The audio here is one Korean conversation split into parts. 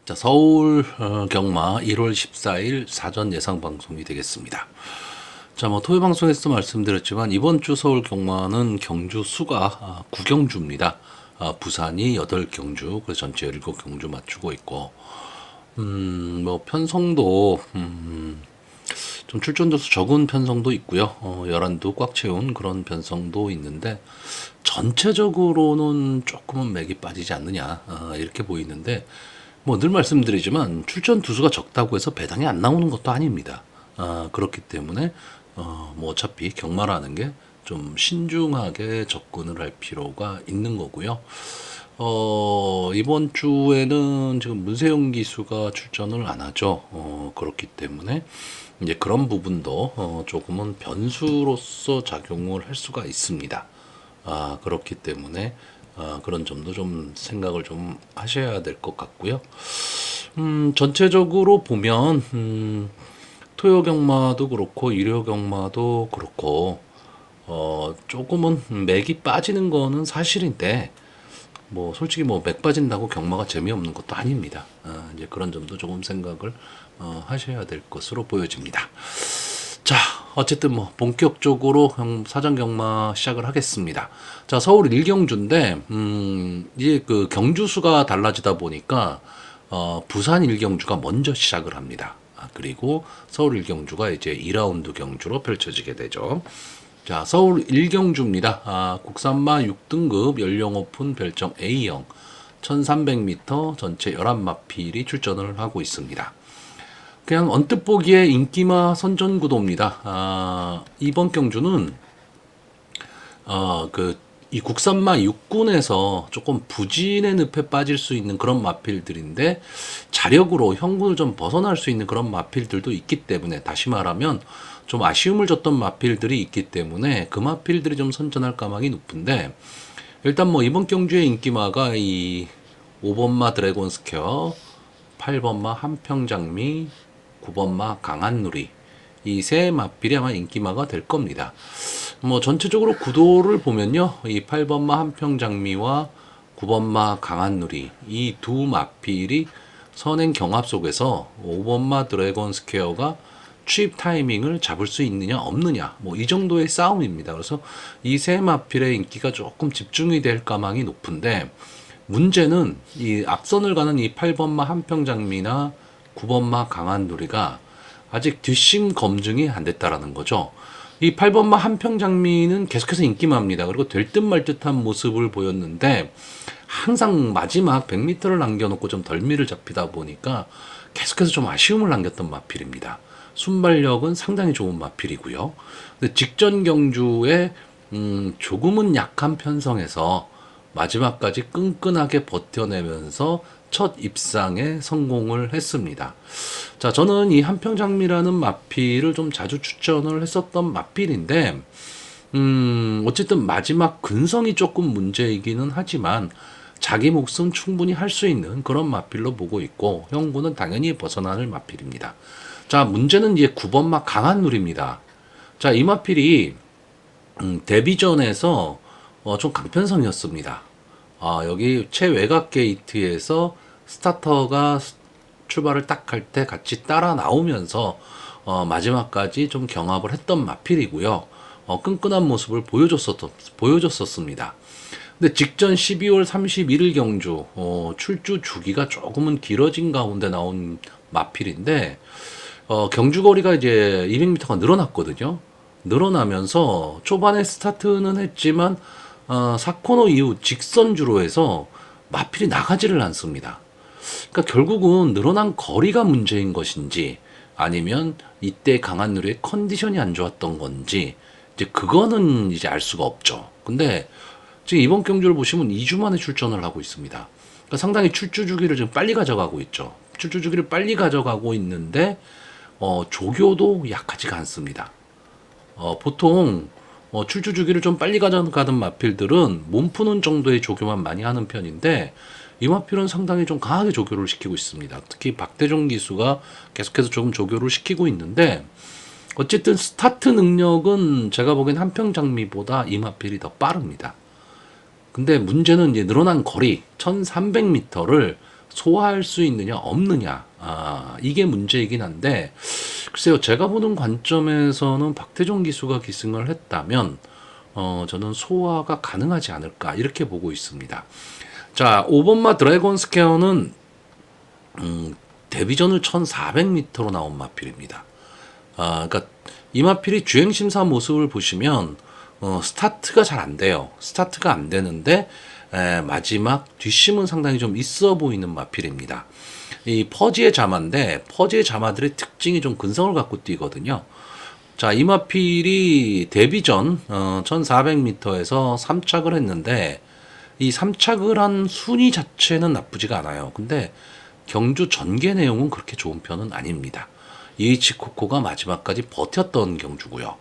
자, 서울 경마 1월 14일 사전 예상 방송이 되겠습니다. 자, 토요 방송에서 말씀드렸지만 이번 주 서울 경마는 경주 수가 9경주입니다. 부산이 8경주, 그래서 전체 7경주 맞추고 있고, 편성도 좀 출전도수 적은 편성도 있고요. 11도 꽉 채운 그런 편성도 있는데 전체적으로는 조금은 맥이 빠지지 않느냐 이렇게 보이는데, 늘 말씀드리지만 출전 두수가 적다고 해서 배당이 안 나오는 것도 아닙니다. 그렇기 때문에 어차피 경마라는 게 좀 신중하게 접근을 할 필요가 있는 거고요. 이번 주에는 지금 문세영 기수가 출전을 안 하죠. 그렇기 때문에 이제 그런 부분도 조금은 변수로서 작용을 할 수가 있습니다. 그렇기 때문에 그런 점도 좀 생각을 좀 하셔야 될 것 같고요. 전체적으로 보면 토요 경마도 그렇고 일요 경마도 그렇고 조금은 맥이 빠지는 거는 사실인데 솔직히 맥 빠진다고 경마가 재미없는 것도 아닙니다. 이제 그런 점도 조금 생각을 하셔야 될 것으로 보여집니다. 자, 어쨌든 본격적으로 사전 경마 시작을 하겠습니다. 자, 서울 1경주인데 이제 그 경주 수가 달라지다 보니까 부산 1경주가 먼저 시작을 합니다. 그리고 서울 1경주가 이제 2라운드 경주로 펼쳐지게 되죠. 자, 서울 1경주입니다. 국산마 6등급 연령 오픈 별정 A형 1300m 전체 11마필이 출전을 하고 있습니다. 그냥 언뜻 보기에 인기마 선전 구도입니다. 이번 경주는 이 국산마 6군에서 조금 부진의 늪에 빠질 수 있는 그런 마필들인데 자력으로 형군을 좀 벗어날 수 있는 그런 마필들도 있기 때문에, 다시 말하면 좀 아쉬움을 줬던 마필들이 있기 때문에 그 마필들이 좀 선전할 가망이 높은데, 일단 이번 경주의 인기마가 이 5번마 드래곤 스퀘어, 8번마 한평장미, 9번마 강한누리, 이 세 마필이 아마 인기마가 될 겁니다. 전체적으로 구도를 보면요, 이 8번마 한평장미와 9번마 강한누리, 이 두 마필이 선행 경합 속에서 5번마 드래곤 스퀘어가 취입 타이밍을 잡을 수 있느냐 없느냐, 이 정도의 싸움입니다. 그래서 이 세 마필의 인기가 조금 집중이 될 가망이 높은데, 문제는 이 앞선을 가는 이 8번마 한평장미나 9번마 강한누리가 아직 뒷심 검증이 안 됐다라는 거죠. 이 8번마 한평장미는 계속해서 인기마입니다. 그리고 될 듯 말 듯한 모습을 보였는데 항상 마지막 100m를 남겨놓고 좀 덜미를 잡히다 보니까 계속해서 좀 아쉬움을 남겼던 마필입니다. 순발력은 상당히 좋은 마필이고요. 근데 직전 경주에 조금은 약한 편성에서 마지막까지 끈끈하게 버텨내면서 첫 입상에 성공을 했습니다. 자, 저는 이 한평장미라는 마필을 좀 자주 추천을 했었던 마필인데, 어쨌든 마지막 근성이 조금 문제이기는 하지만 자기 몫은 충분히 할 수 있는 그런 마필로 보고 있고, 형구는 당연히 벗어나는 마필입니다. 자, 문제는 이제 9번마 강한누리입니다. 자, 이 마필이 데뷔전에서 좀 강편성이었습니다. 여기 최외곽 게이트에서 스타터가 출발을 딱 할 때 같이 따라 나오면서 마지막까지 좀 경합을 했던 마필이고요. 끈끈한 모습을 보여줬었습니다. 근데 직전 12월 31일 경주 출주 주기가 조금은 길어진 가운데 나온 마필인데, 경주 거리가 이제 200m가 늘어났거든요. 늘어나면서 초반에 스타트는 했지만 4코너 이후 직선주로 해서 마필이 나가지를 않습니다. 그러니까 결국은 늘어난 거리가 문제인 것인지, 아니면 이때 강한누리의 컨디션이 안 좋았던 건지, 이제 그거는 이제 알 수가 없죠. 근데 지금 이번 경주를 보시면 2주 만에 출전을 하고 있습니다. 그러니까 상당히 출주 주기를 지금 빨리 가져가고 있죠. 출주 주기를 빨리 가져가고 있는데 조교도 약하지가 않습니다. 보통 출주 주기를 좀 빨리 가져가던 마필들은 몸 푸는 정도의 조교만 많이 하는 편인데, 이 마필은 상당히 좀 강하게 조교를 시키고 있습니다. 특히 박대종 기수가 계속해서 조금 조교를 시키고 있는데, 어쨌든 스타트 능력은 제가 보기엔 한평장미보다 이 마필이 더 빠릅니다. 근데 문제는 이제 늘어난 거리 1300m를 소화할 수 있느냐 없느냐, 이게 문제이긴 한데, 글쎄요, 제가 보는 관점에서는 박태종 기수가 기승을 했다면 저는 소화가 가능하지 않을까 이렇게 보고 있습니다. 자, 5번마 드래곤 스퀘어는 데뷔전을 1400m로 나온 마필입니다. 그러니까 이 마필이 주행 심사 모습을 보시면 스타트가 잘 안 돼요. 스타트가 안 되는데 마지막 뒷심은 상당히 좀 있어 보이는 마필입니다. 이 퍼지의 자마인데 퍼지의 자마들의 특징이 좀 근성을 갖고 뛰거든요. 자, 이 마필이 데뷔전 1400m에서 3착을 했는데 이 3착을 한 순위 자체는 나쁘지가 않아요. 근데 경주 전개 내용은 그렇게 좋은 편은 아닙니다. 이에이치코코가 마지막까지 버텼던 경주고요.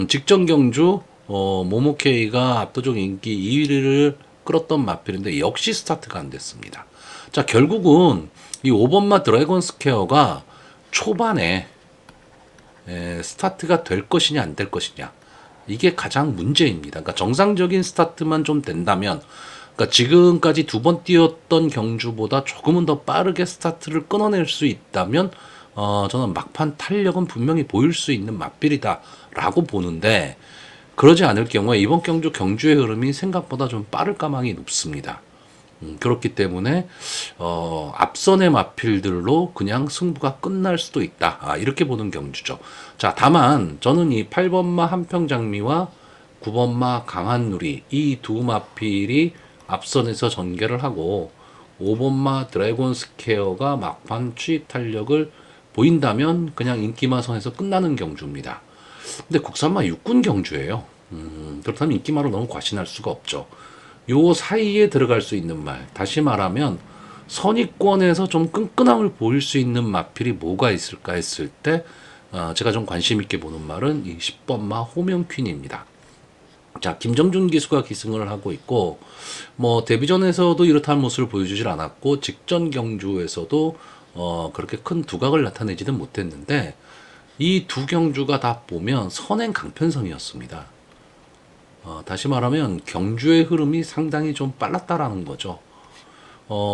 직전 경주 모모케이가 압도적 인기 2위를 끌었던 마필인데 역시 스타트가 안 됐습니다. 자, 결국은 이 5번마 드래곤 스퀘어가 초반에 스타트가 될 것이냐 안 될 것이냐, 이게 가장 문제입니다. 그러니까 정상적인 스타트만 좀 된다면, 그러니까 지금까지 두 번 뛰었던 경주보다 조금은 더 빠르게 스타트를 끊어낼 수 있다면 저는 막판 탄력은 분명히 보일 수 있는 맛빌이다라고 보는데, 그러지 않을 경우에 이번 경주의 흐름이 생각보다 좀 빠를 가망이 높습니다. 그렇기 때문에 앞선의 마필들로 그냥 승부가 끝날 수도 있다. 이렇게 보는 경주죠. 자, 다만 저는 이 8번마 한평장미와 9번마 강한누리 이 두 마필이 앞선에서 전개를 하고 5번마 드래곤 스퀘어가 막판 추입 탄력을 보인다면 그냥 인기마선에서 끝나는 경주입니다. 근데 국산마 육군 경주예요. 그렇다면 인기마로 너무 과신할 수가 없죠. 요 사이에 들어갈 수 있는 말, 다시 말하면 선입권에서 좀 끈끈함을 보일 수 있는 마필이 뭐가 있을까 했을 때 제가 좀 관심 있게 보는 말은 이 10번마 호명퀸입니다. 자, 김정준 기수가 기승을 하고 있고, 뭐 데뷔전에서도 이렇다는 모습을 보여주질 않았고 직전 경주에서도 그렇게 큰 두각을 나타내지는 못했는데, 이 두 경주가 다 보면 선행 강편성이었습니다. 다시 말하면 경주의 흐름이 상당히 좀 빨랐다라는 거죠.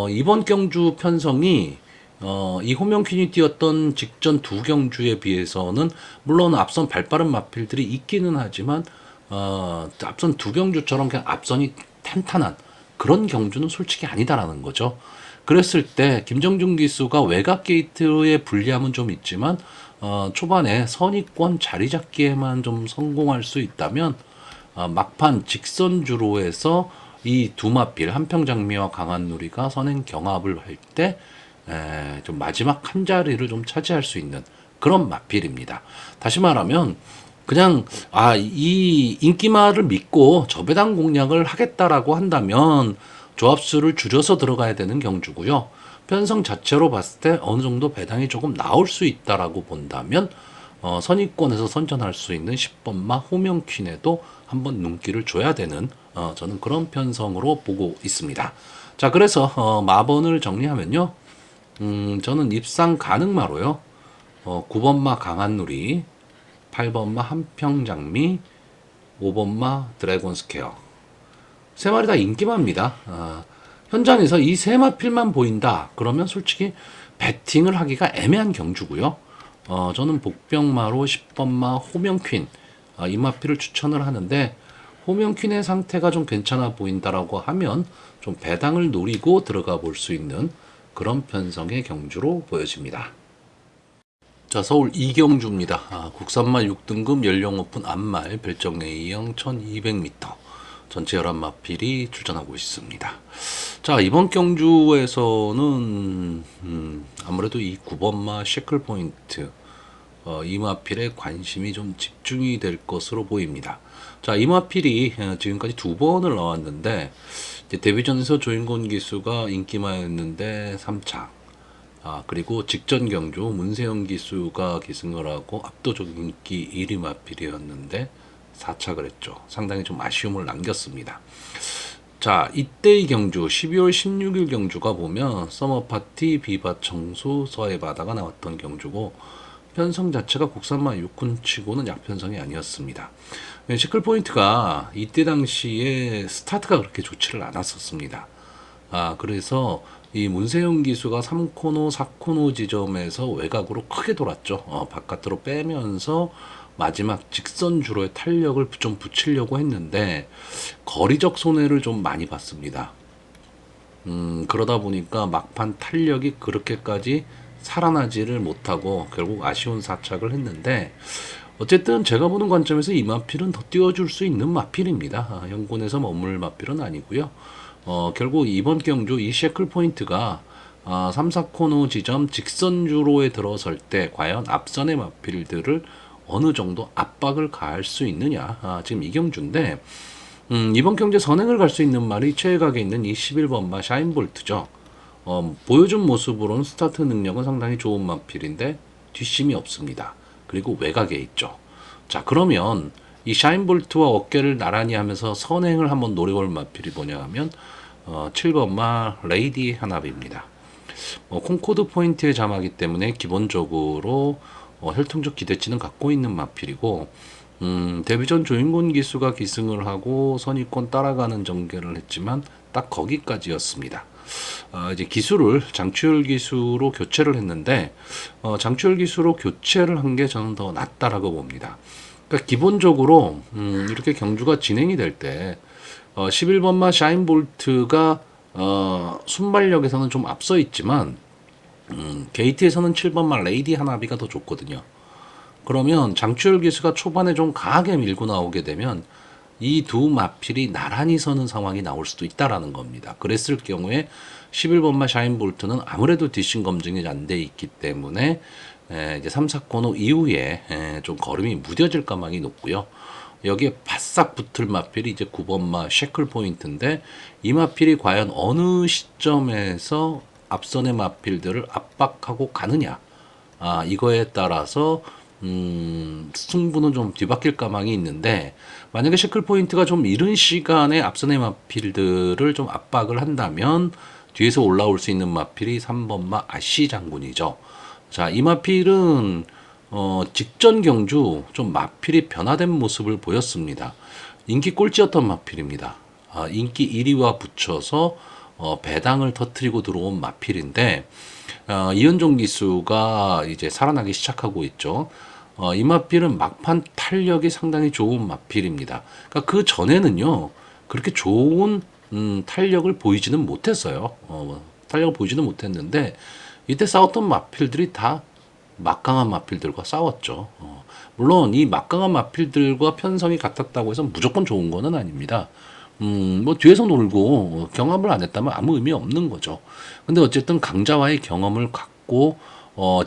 이번 경주 편성이 이 호명퀸이 뛰었던 직전 두 경주에 비해서는 물론 앞선 발빠른 마필들이 있기는 하지만 앞선 두 경주처럼 그냥 앞선이 탄탄한 그런 경주는 솔직히 아니다라는 거죠. 그랬을 때 김정준 기수가 외곽 게이트의 불리함은 좀 있지만 초반에 선입권 자리 잡기에만 좀 성공할 수 있다면 막판 직선주로 해서 이 두 마필 한평장미와 강한누리가 선행 경합을 할 때 좀 마지막 한 자리를 좀 차지할 수 있는 그런 마필입니다. 다시 말하면 그냥 이 인기마를 믿고 저배당 공략을 하겠다라고 한다면 조합수를 줄여서 들어가야 되는 경주고요. 편성 자체로 봤을 때 어느 정도 배당이 조금 나올 수 있다라고 본다면 선입권에서 선전할 수 있는 10번마 호명퀸에도 한번 눈길을 줘야 되는 저는 그런 편성으로 보고 있습니다. 자, 그래서 마번을 정리하면요. 저는 입상 가능마로요. 9번마 강한누리, 8번마 한평장미, 5번마 드래곤 스퀘어. 세 마리 다 인기마입니다. 현장에서 이 세 마필만 보인다. 그러면 솔직히 배팅을 하기가 애매한 경주고요. 저는 복병마로 10번마 호명퀸 이 마필을 추천을 하는데, 호명퀸의 상태가 좀 괜찮아 보인다라고 하면 좀 배당을 노리고 들어가 볼 수 있는 그런 편성의 경주로 보여집니다. 자, 서울 이경주입니다. 국산마 6등급 연령 오픈 암말 별정 A형 1200m 전체 11마필이 출전하고 있습니다. 자, 이번 경주에서는 아무래도 이 9번마 쉐클 포인트 이 마필에 관심이 좀 집중이 될 것으로 보입니다. 자, 이 마필이 지금까지 두 번을 나왔는데 이제 데뷔전에서 조인곤 기수가 인기마였는데 3착, 그리고 직전 경주 문세영 기수가 기승을 하고 압도적 인기 1위 마필이었는데 4착을 했죠. 상당히 좀 아쉬움을 남겼습니다. 자, 이때의 경주 12월 16일 경주가 보면 서머파티, 비바 청수, 서해 바다가 나왔던 경주고, 편성 자체가 국산마 육군치고는 약편성이 아니었습니다. 시클포인트가 이때 당시에 스타트가 그렇게 좋지를 않았었습니다. 그래서 이 문세윤 기수가 3코너, 4코너 지점에서 외곽으로 크게 돌았죠. 바깥으로 빼면서 마지막 직선 주로의 탄력을 좀 붙이려고 했는데 거리적 손해를 좀 많이 봤습니다. 그러다 보니까 막판 탄력이 그렇게까지 살아나지를 못하고 결국 아쉬운 사착을 했는데 어쨌든 제가 보는 관점에서 이 마필은 더 띄워줄 수 있는 마필입니다. 현군에서 머물 마필은 아니고요. 결국 이번 경주 이 셰클 포인트가 3, 4코너 지점 직선주로에 들어설 때 과연 앞선의 마필들을 어느 정도 압박을 가할 수 있느냐. 지금 이 경주인데 이번 경제 선행을 갈 수 있는 말이 최애각에 있는 이 11번마 샤인볼트죠. 보여준 모습으로는 스타트 능력은 상당히 좋은 마필인데 뒷심이 없습니다. 그리고 외곽에 있죠. 자, 그러면 이 샤인볼트와 어깨를 나란히 하면서 선행을 한번 노려볼 마필이 뭐냐 하면 7번마 레이디 하나비입니다. 콩코드 포인트의 자마기 때문에 기본적으로 혈통적 기대치는 갖고 있는 마필이고 데뷔전 조인곤 기수가 기승을 하고 선입권 따라가는 전개를 했지만 딱 거기까지였습니다. 이제 기수를 장추열 기수로 교체를 했는데 장추열 기수로 교체를 한 게 저는 더 낫다라고 봅니다. 그러니까 기본적으로 이렇게 경주가 진행이 될 때 11번마 샤인볼트가 순발력에서는 좀 앞서 있지만 게이트에서는 7번마 레이디 하나비가 더 좋거든요. 그러면 장추열 기수가 초반에 좀 강하게 밀고 나오게 되면 이 두 마필이 나란히 서는 상황이 나올 수도 있다라는 겁니다. 그랬을 경우에 11번마 샤인볼트는 아무래도 뒷심 검증이 안 돼 있기 때문에 이제 3, 4코너 이후에 좀 걸음이 무뎌질 가망이 높고요. 여기에 바싹 붙을 마필이 이제 9번마 셰클 포인트인데 이 마필이 과연 어느 시점에서 앞선의 마필들을 압박하고 가느냐. 이거에 따라서 승부는 좀 뒤바뀔 가망이 있는데 만약에 셰클 포인트가 좀 이른 시간에 앞선의 마필들을 좀 압박을 한다면 뒤에서 올라올 수 있는 마필이 3번마 아시 장군이죠. 자, 이 마필은 직전 경주 좀 마필이 변화된 모습을 보였습니다. 인기 꼴찌였던 마필입니다. 인기 1위와 붙여서 배당을 터뜨리고 들어온 마필인데 이현종 기수가 이제 살아나기 시작하고 있죠. 이 마필은 막판 탄력이 상당히 좋은 마필입니다. 그러니까 그 전에는요 그렇게 좋은 탄력을 보이지는 못했어요. 탄력을 보이지는 못했는데 이때 싸웠던 마필들이 다 막강한 마필들과 싸웠죠. 물론 이 막강한 마필들과 편성이 같았다고 해서 무조건 좋은 거는 아닙니다. 뭐 뒤에서 놀고 경험을 안 했다면 아무 의미 없는 거죠. 근데 어쨌든 강자와의 경험을 갖고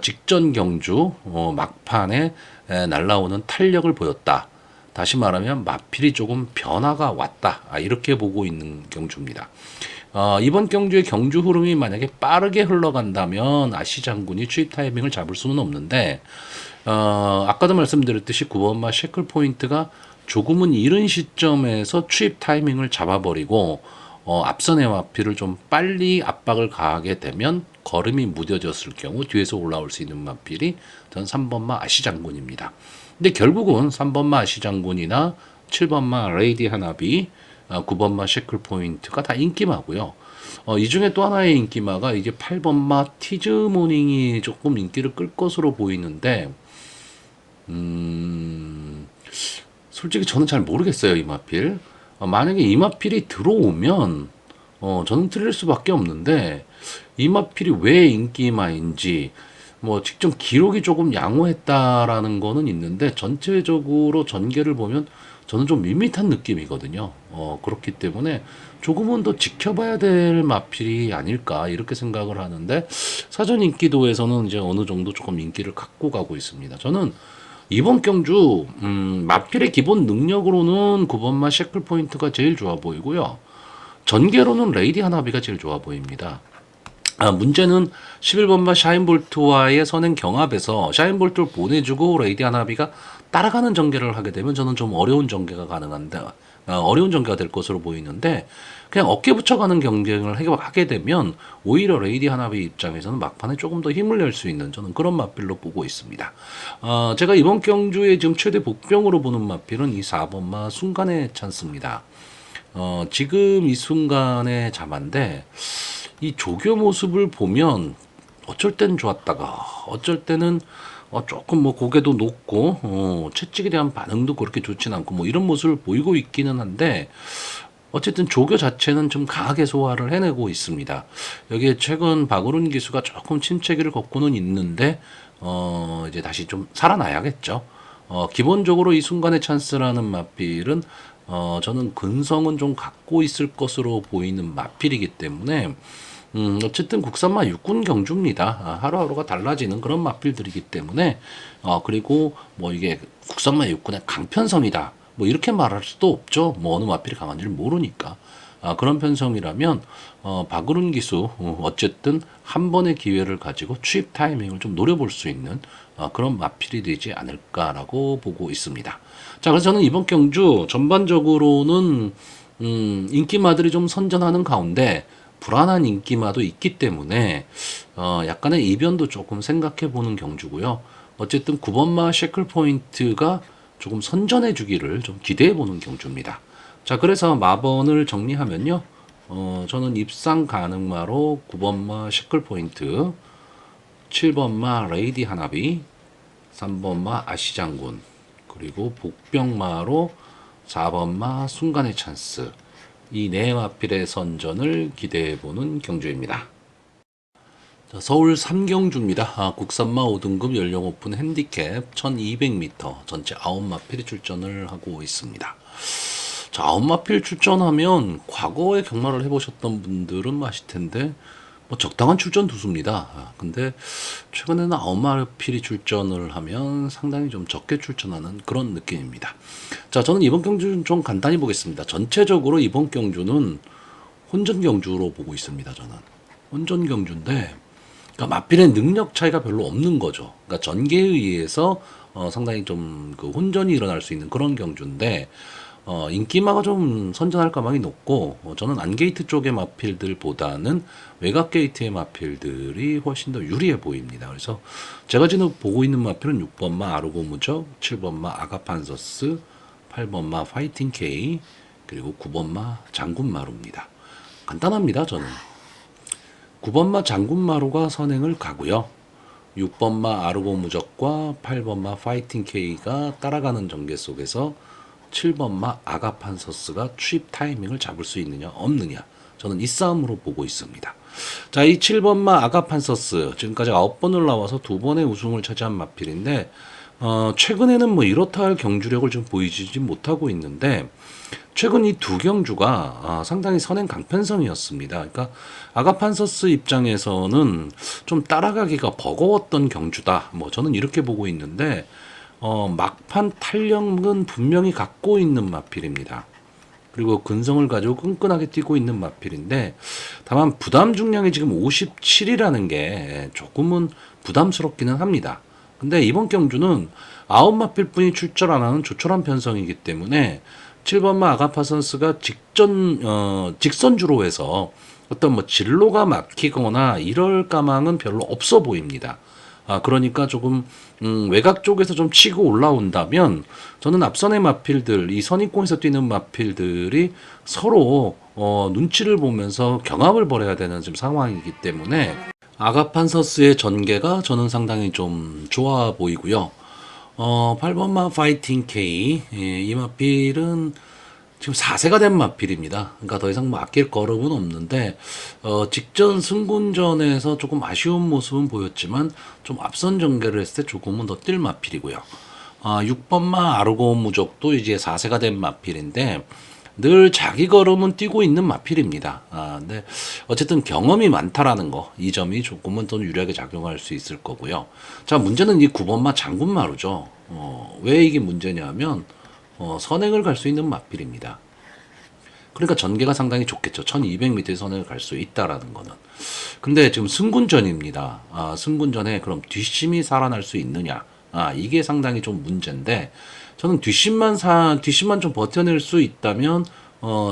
직전 경주 막판에 날라오는 탄력을 보였다. 다시 말하면 마필이 조금 변화가 왔다. 이렇게 보고 있는 경주입니다. 이번 경주의 경주 흐름이 만약에 빠르게 흘러간다면 아시 장군이 추입 타이밍을 잡을 수는 없는데 아까도 말씀드렸듯이 9번마 셰클 포인트가 조금은 이른 시점에서 추입 타이밍을 잡아버리고 앞선의 마필을 좀 빨리 압박을 가하게 되면 걸음이 무뎌졌을 경우 뒤에서 올라올 수 있는 마필이 전 3번마 아시 장군입니다. 근데 결국은 3번마 아시 장군이나 7번마 레이디 하나비 9번마 셰클 포인트가 다 인기마고요. 이 중에 또 하나의 인기마가 이제 8번마 티즈 모닝이 조금 인기를 끌 것으로 보이는데 솔직히 저는 잘 모르겠어요, 이 마필. 만약에 이 마필이 들어오면 저는 틀릴 수밖에 없는데 이 마필이 왜 인기마인지 뭐 직접 기록이 조금 양호했다라는 거는 있는데 전체적으로 전개를 보면 저는 좀 밋밋한 느낌이거든요. 그렇기 때문에 조금은 더 지켜봐야 될 마필이 아닐까 이렇게 생각을 하는데 사전 인기도에서는 이제 어느 정도 조금 인기를 갖고 가고 있습니다. 저는 이번 경주 마필의 기본 능력으로는 9번마 셰클 포인트가 제일 좋아 보이고요. 전개로는 레이디 하나비가 제일 좋아 보입니다. 문제는 11번마 샤인볼트와의 선행 경합에서 샤인볼트를 보내주고 레이디 하나비가 따라가는 전개를 하게 되면 저는 좀 어려운 전개가 가능한데 어려운 전개가 될 것으로 보이는데 그냥 어깨 붙여가는 경쟁을 하게 되면 오히려 레이디 하나비 입장에서는 막판에 조금 더 힘을 낼 수 있는 저는 그런 마필로 보고 있습니다. 제가 이번 경주에 지금 최대 복병으로 보는 마필은 이 4번마 순간의 찬스입니다. 지금 이 순간의 자만데 이 조교 모습을 보면 어쩔 때는 좋았다가 어쩔 때는 조금 뭐 고개도 높고 채찍에 대한 반응도 그렇게 좋진 않고 뭐 이런 모습을 보이고 있기는 한데 어쨌든 조교 자체는 좀 강하게 소화를 해내고 있습니다. 여기에 최근 박우른 기수가 조금 침체기를 걷고는 있는데 이제 다시 좀 살아나야겠죠. 기본적으로 이 순간의 찬스라는 마필은 저는 근성은 좀 갖고 있을 것으로 보이는 마필이기 때문에 어쨌든 국산마 육군 경주입니다. 하루하루가 달라지는 그런 마필들이기 때문에 그리고 뭐 이게 국산마 육군의 강편성이다. 뭐 이렇게 말할 수도 없죠. 뭐 어느 마필이 강한지를 모르니까. 그런 편성이라면 박으른 기수 어쨌든 한 번의 기회를 가지고 취입 타이밍을 좀 노려볼 수 있는 그런 마필이 되지 않을까라고 보고 있습니다. 자, 그래서 저는 이번 경주 전반적으로는 인기마들이 좀 선전하는 가운데 불안한 인기마도 있기 때문에 약간의 이변도 조금 생각해 보는 경주고요. 어쨌든 9번마 셰클 포인트가 조금 선전해 주기를 좀 기대해 보는 경주입니다. 자, 그래서 마번을 정리하면요. 저는 입상 가능마로 9번마 셰클 포인트, 7번마 레이디 하나비, 3번마 아시장군, 그리고 복병마로 4번마 순간의 찬스, 이 네 마필의 선전을 기대해 보는 경주입니다. 자, 서울 3경주입니다. 국산마 5등급 연령 오픈 핸디캡 1200m 전체 9마필이 출전을 하고 있습니다. 자, 9마필 출전하면 과거에 경마를 해보셨던 분들은 아실 텐데 뭐 적당한 출전 두수입니다. 근데 최근에는 9마필이 출전을 하면 상당히 좀 적게 출전하는 그런 느낌입니다. 자, 저는 이번 경주는 좀 간단히 보겠습니다. 전체적으로 이번 경주는 혼전 경주로 보고 있습니다. 저는 혼전 경주인데 그러니까 마필의 능력 차이가 별로 없는 거죠. 그러니까 전개에 의해서 상당히 좀 그 혼전이 일어날 수 있는 그런 경주인데 인기마가 좀 선전할 가망이 높고 저는 안게이트 쪽의 마필들보다는 외곽 게이트의 마필들이 훨씬 더 유리해 보입니다. 그래서 제가 지금 보고 있는 마필은 6번마 아르고 무적, 7번마 아가판서스, 8번마 파이팅 K, 그리고 9번마 장군마루입니다. 간단합니다. 저는 9번마 장군마루가 선행을 가고요. 6번마 아르고 무적과 8번마 파이팅 K가 따라가는 전개 속에서 7번마 아가판서스가 취입 타이밍을 잡을 수 있느냐 없느냐, 저는 이 싸움으로 보고 있습니다. 자, 이 7번마 아가판서스 지금까지 9번을 나와서 2번의 우승을 차지한 마필인데 최근에는 뭐 이렇다 할 경주력을 좀 보이지 못하고 있는데 최근 이 두 경주가 상당히 선행 강편성이었습니다. 그러니까 아가판서스 입장에서는 좀 따라가기가 버거웠던 경주다. 뭐 저는 이렇게 보고 있는데 막판 탄력은 분명히 갖고 있는 마필입니다. 그리고 근성을 가지고 끈끈하게 뛰고 있는 마필인데 다만 부담 중량이 지금 57이라는 게 조금은 부담스럽기는 합니다. 근데 이번 경주는 9마필뿐이 출전 안 하는 조촐한 편성이기 때문에 7번마 아가파선스가 직선주로 해서 어떤 뭐 진로가 막히거나 이럴 가망은 별로 없어 보입니다. 그러니까 조금 외곽 쪽에서 좀 치고 올라온다면 저는 앞선의 마필들, 이 선입공에서 뛰는 마필들이 서로 눈치를 보면서 경합을 벌여야 되는 지금 상황이기 때문에 아가판서스의 전개가 저는 상당히 좀 좋아 보이고요. 8번마 파이팅 K, 이 마필은 지금 4세가 된 마필입니다. 그러니까 더 이상 뭐 아낄 거름은 없는데 직전 승군전에서 조금 아쉬운 모습은 보였지만 좀 앞선 전개를 했을 때 조금은 더 뛸 마필이고요. 6번마 아르고 무적도 이제 4세가 된 마필인데 늘 자기 걸음은 뛰고 있는 마필입니다. 근데 어쨌든 경험이 많다라는 거, 이 점이 조금은 더 유리하게 작용할 수 있을 거고요. 자, 문제는 이 9번마 장군마루죠. 왜 이게 문제냐면 선행을 갈 수 있는 마필입니다. 그러니까 전개가 상당히 좋겠죠. 1200m의 선행을 갈 수 있다라는 거는. 근데 지금 승군전입니다. 승군전에 그럼 뒷심이 살아날 수 있느냐? 이게 상당히 좀 문제인데 저는 뒷심만 좀 버텨낼 수 있다면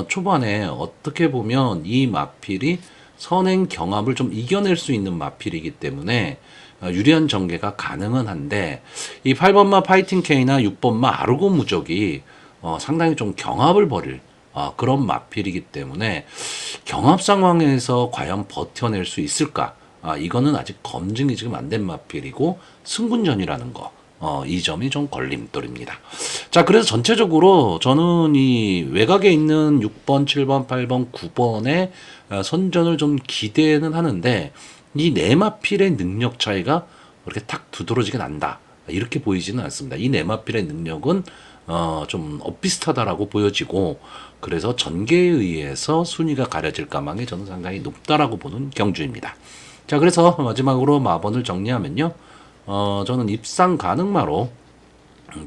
초반에 어떻게 보면 이 마필이 선행 경합을 좀 이겨낼 수 있는 마필이기 때문에 유리한 전개가 가능은 한데 이 8번마 파이팅 K나 6번마 아르고 무적이 상당히 좀 경합을 벌일 그런 마필이기 때문에 경합 상황에서 과연 버텨낼 수 있을까? 이거는 아직 검증이 지금 안 된 마필이고 승군전이라는 거. 이 점이 좀 걸림돌입니다. 자, 그래서 전체적으로 저는 이 외곽에 있는 6번, 7번, 8번, 9번의 선전을 좀 기대는 하는데 이 네 마필의 능력 차이가 그렇게 탁 두드러지게 난다. 이렇게 보이지는 않습니다. 이 네 마필의 능력은 좀 엇비슷하다라고 보여지고 그래서 전개에 의해서 순위가 가려질 가망이 저는 상당히 높다라고 보는 경주입니다. 자, 그래서 마지막으로 마번을 정리하면요. 저는 입상 가능마로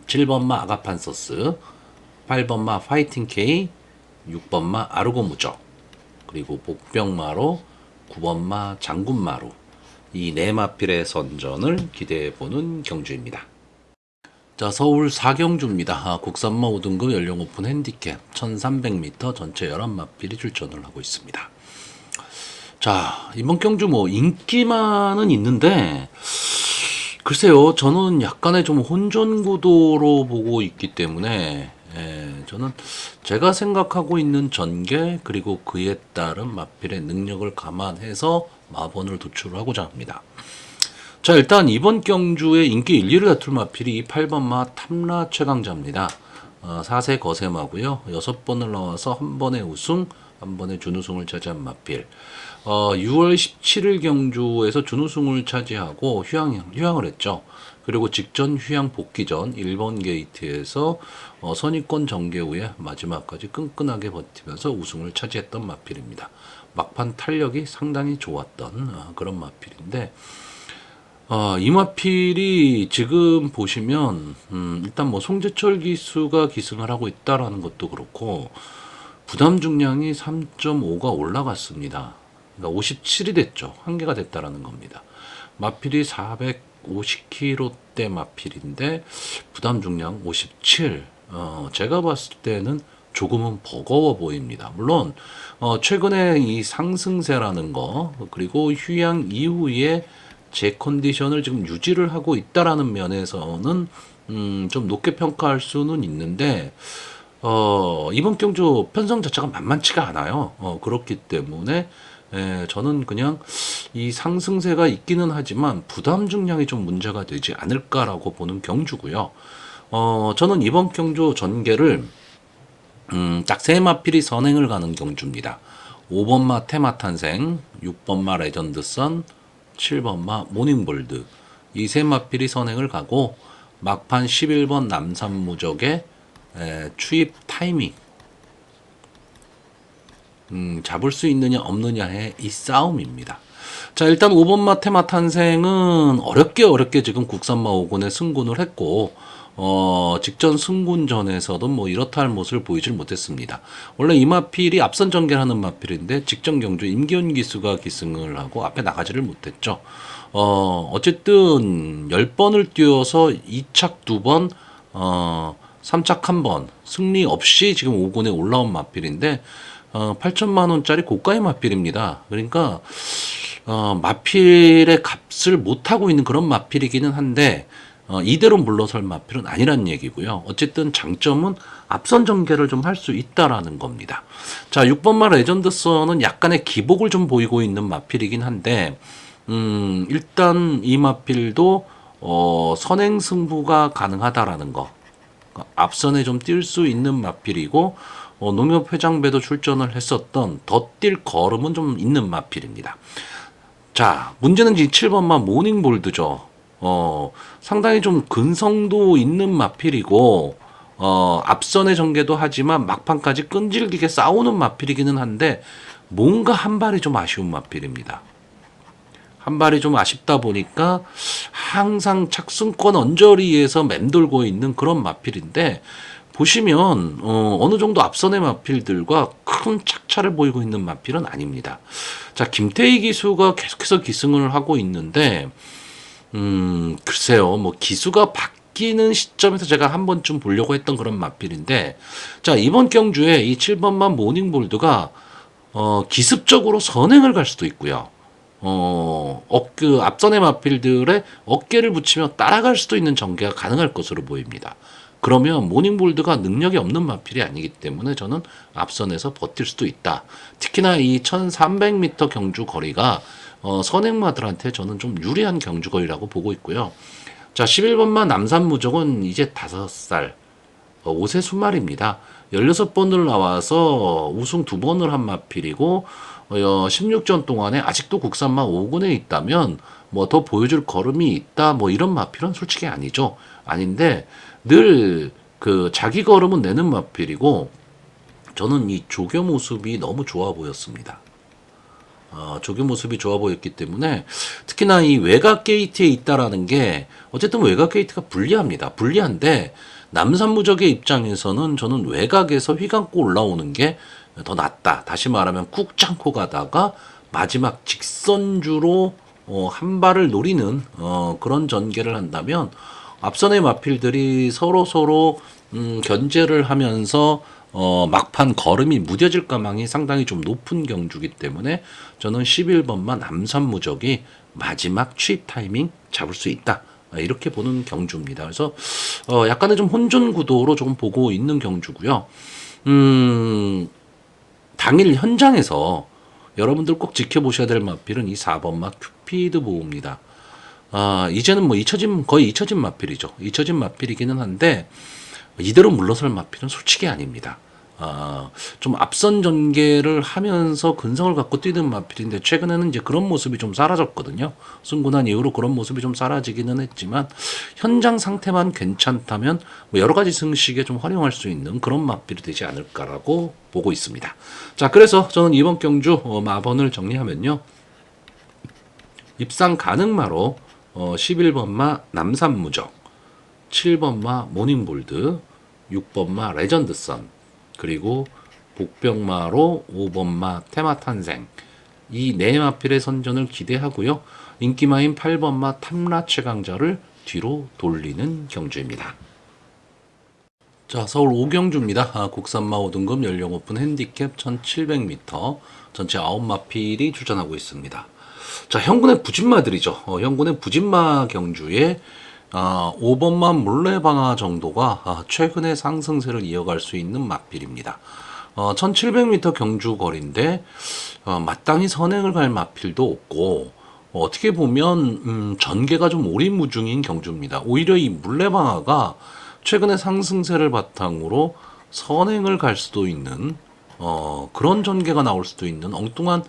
7번마 아가판서스, 8번마 파이팅 K, 6번마 아르고무적, 그리고 복병마로 9번마 장군마로 이 네 마필의 선전을 기대해보는 경주입니다. 자, 서울 사경주입니다. 국산마 5등급 연령 오픈 핸디캡 1300m 전체 11마필이 출전을 하고 있습니다. 자, 이번 경주 뭐 인기만은 있는데 글쎄요, 저는 약간의 좀 혼전 구도로 보고 있기 때문에 저는 제가 생각하고 있는 전개 그리고 그에 따른 마필의 능력을 감안해서 마번을 도출하고자 합니다. 자, 일단 이번 경주의 인기 1, 2를 다툴 마필이 8번마 탐라 최강자입니다. 4세 거세마고요. 6번을 나와서 한 번의 우승, 한 번의 준우승을 차지한 마필. 6월 17일 경주에서 준우승을 차지하고 휴양을 했죠. 그리고 직전 휴양 복귀 전 1번 게이트에서 선입권 전개 후에 마지막까지 끈끈하게 버티면서 우승을 차지했던 마필입니다. 막판 탄력이 상당히 좋았던 그런 마필인데 이 마필이 지금 보시면 일단 뭐 송재철 기수가 기승을 하고 있다라는 것도 그렇고 부담 중량이 3.5가 올라갔습니다. 그러니까 57이 됐죠. 한계가 됐다라는 겁니다. 마필이 450kg대 마필인데 부담 중량 57. 제가 봤을 때는 조금은 버거워 보입니다. 물론 최근에 이 상승세라는 거 그리고 휴양 이후에 제 컨디션을 지금 유지를 하고 있다라는 면에서는 좀 높게 평가할 수는 있는데 이번 경주 편성 자체가 만만치가 않아요. 그렇기 때문에 저는 그냥 이 상승세가 있기는 하지만 부담 중량이 좀 문제가 되지 않을까라고 보는 경주고요. 저는 이번 경주 전개를 딱 세 마필이 선행을 가는 경주입니다. 5번마 테마탄생, 6번마 레전드선, 7번마 모닝볼드 이 세 마필이 선행을 가고 막판 11번 남산무적의 추입 타이밍 잡을 수 있느냐 없느냐의 이 싸움입니다. 자, 일단 5번마 테마탄생은 어렵게 지금 국산마 5군에 승군을 했고 직전 승군전에서도 뭐 이렇다 할 모습을 보이질 못했습니다. 원래 이 마필이 앞선 전개를 하는 마필인데 직전 경주 임기훈 기수가 기승을 하고 앞에 나가지를 못했죠. 어쨌든 10번을 뛰어서 2착 2번, 3착 1번 승리 없이 지금 5군에 올라온 마필인데 8천만 원짜리 고가의 마필입니다. 그러니까 마필의 값을 못하고 있는 그런 마필이기는 한데 이대로 물러설 마필은 아니란 얘기고요. 어쨌든 장점은 앞선 전개를 좀 할 수 있다라는 겁니다. 자, 6번마 레전드선은 약간의 기복을 좀 보이고 있는 마필이긴 한데 일단 이 마필도 선행 승부가 가능하다라는 거. 앞선에 좀 뛸 수 있는 마필이고 농협 회장배도 출전을 했었던 더 뛸 걸음은 좀 있는 마필입니다. 자, 문제는 이 7번마 모닝볼드죠. 상당히 좀 근성도 있는 마필이고 앞선의 전개도 하지만 막판까지 끈질기게 싸우는 마필이기는 한데 뭔가 한 발이 좀 아쉬운 마필입니다. 한 발이 좀 아쉽다 보니까 항상 착승권 언저리에서 맴돌고 있는 그런 마필인데 보시면 어느 정도 앞선의 마필들과 큰 착차를 보이고 있는 마필은 아닙니다. 자, 김태희 기수가 계속해서 기승을 하고 있는데 글쎄요, 뭐 기수가 바뀌는 시점에서 제가 한 번쯤 보려고 했던 그런 마필인데 자, 이번 경주에 이 7번만 모닝볼드가 기습적으로 선행을 갈 수도 있고요. 그 앞선의 마필들의 어깨를 붙이며 따라갈 수도 있는 전개가 가능할 것으로 보입니다. 그러면 모닝볼드가 능력이 없는 마필이 아니기 때문에 저는 앞선에서 버틸 수도 있다. 특히나 이 1300m 경주 거리가 선행마들한테 저는 좀 유리한 경주 거리라고 보고 있고요. 자, 11번마 남산무적은 이제 5살, 5세 순말입니다. 16번을 나와서 우승 2번을 한 마필이고 16전 동안에 아직도 국산마 5군에 있다면 뭐 더 보여줄 걸음이 있다 뭐 이런 마필은 솔직히 아니죠. 아닌데 늘 그 자기 걸음은 내는 마필이고 저는 이 조교 모습이 너무 좋아 보였습니다. 조교 모습이 좋아 보였기 때문에 특히나 이 외곽 게이트에 있다라는 게 어쨌든 외곽 게이트가 불리합니다. 불리한데 남산무적의 입장에서는 저는 외곽에서 휘감고 올라오는 게 더 낫다. 다시 말하면 꾹 참고 가다가 마지막 직선주로 한 발을 노리는 그런 전개를 한다면 앞선의 마필들이 서로 견제를 하면서 막판 걸음이 무뎌질 가망이 상당히 좀 높은 경주기 때문에 저는 11번만 남산무적이 마지막 취입 타이밍 잡을 수 있다. 이렇게 보는 경주입니다. 그래서 약간의 좀 혼전 구도로 조금 보고 있는 경주고요. 당일 현장에서 여러분들 꼭 지켜보셔야 될 마필은 이 4번마 큐피드 보호입니다. 이제는 뭐 거의 잊혀진 마필이죠. 잊혀진 마필이기는 한데 이대로 물러설 마필은 솔직히 아닙니다. 좀 앞선 전개를 하면서 근성을 갖고 뛰는 마필인데 최근에는 이제 그런 모습이 좀 사라졌거든요. 승군한 이후로 그런 모습이 좀 사라지기는 했지만 현장 상태만 괜찮다면 뭐 여러 가지 승식에 좀 활용할 수 있는 그런 마필이 되지 않을까라고 보고 있습니다. 자, 그래서 저는 이번 경주 마번을 정리하면요. 입상 가능마로 11번마 남산무적, 7번마 모닝볼드, 6번마 레전드선, 그리고 복병마로 5번마 테마탄생, 이 네 마필의 선전을 기대하고요. 인기마인 8번마 탐라 최강자를 뒤로 돌리는 경주입니다. 자, 서울 5경주입니다. 국산마 5등급 연령 오픈 핸디캡 1700m 전체 9마필이 출전하고 있습니다. 자, 현군의 부진마들이죠. 현군의 부진마 경주에 5번만 물레방아 정도가 최근의 상승세를 이어갈 수 있는 마필입니다. 1700m 경주 거리인데 마땅히 선행을 갈 마필도 없고 어떻게 보면 전개가 좀 오리무중인 경주입니다. 오히려 이 물레방아가 최근의 상승세를 바탕으로 선행을 갈 수도 있는 그런 전개가 나올 수도 있는 엉뚱한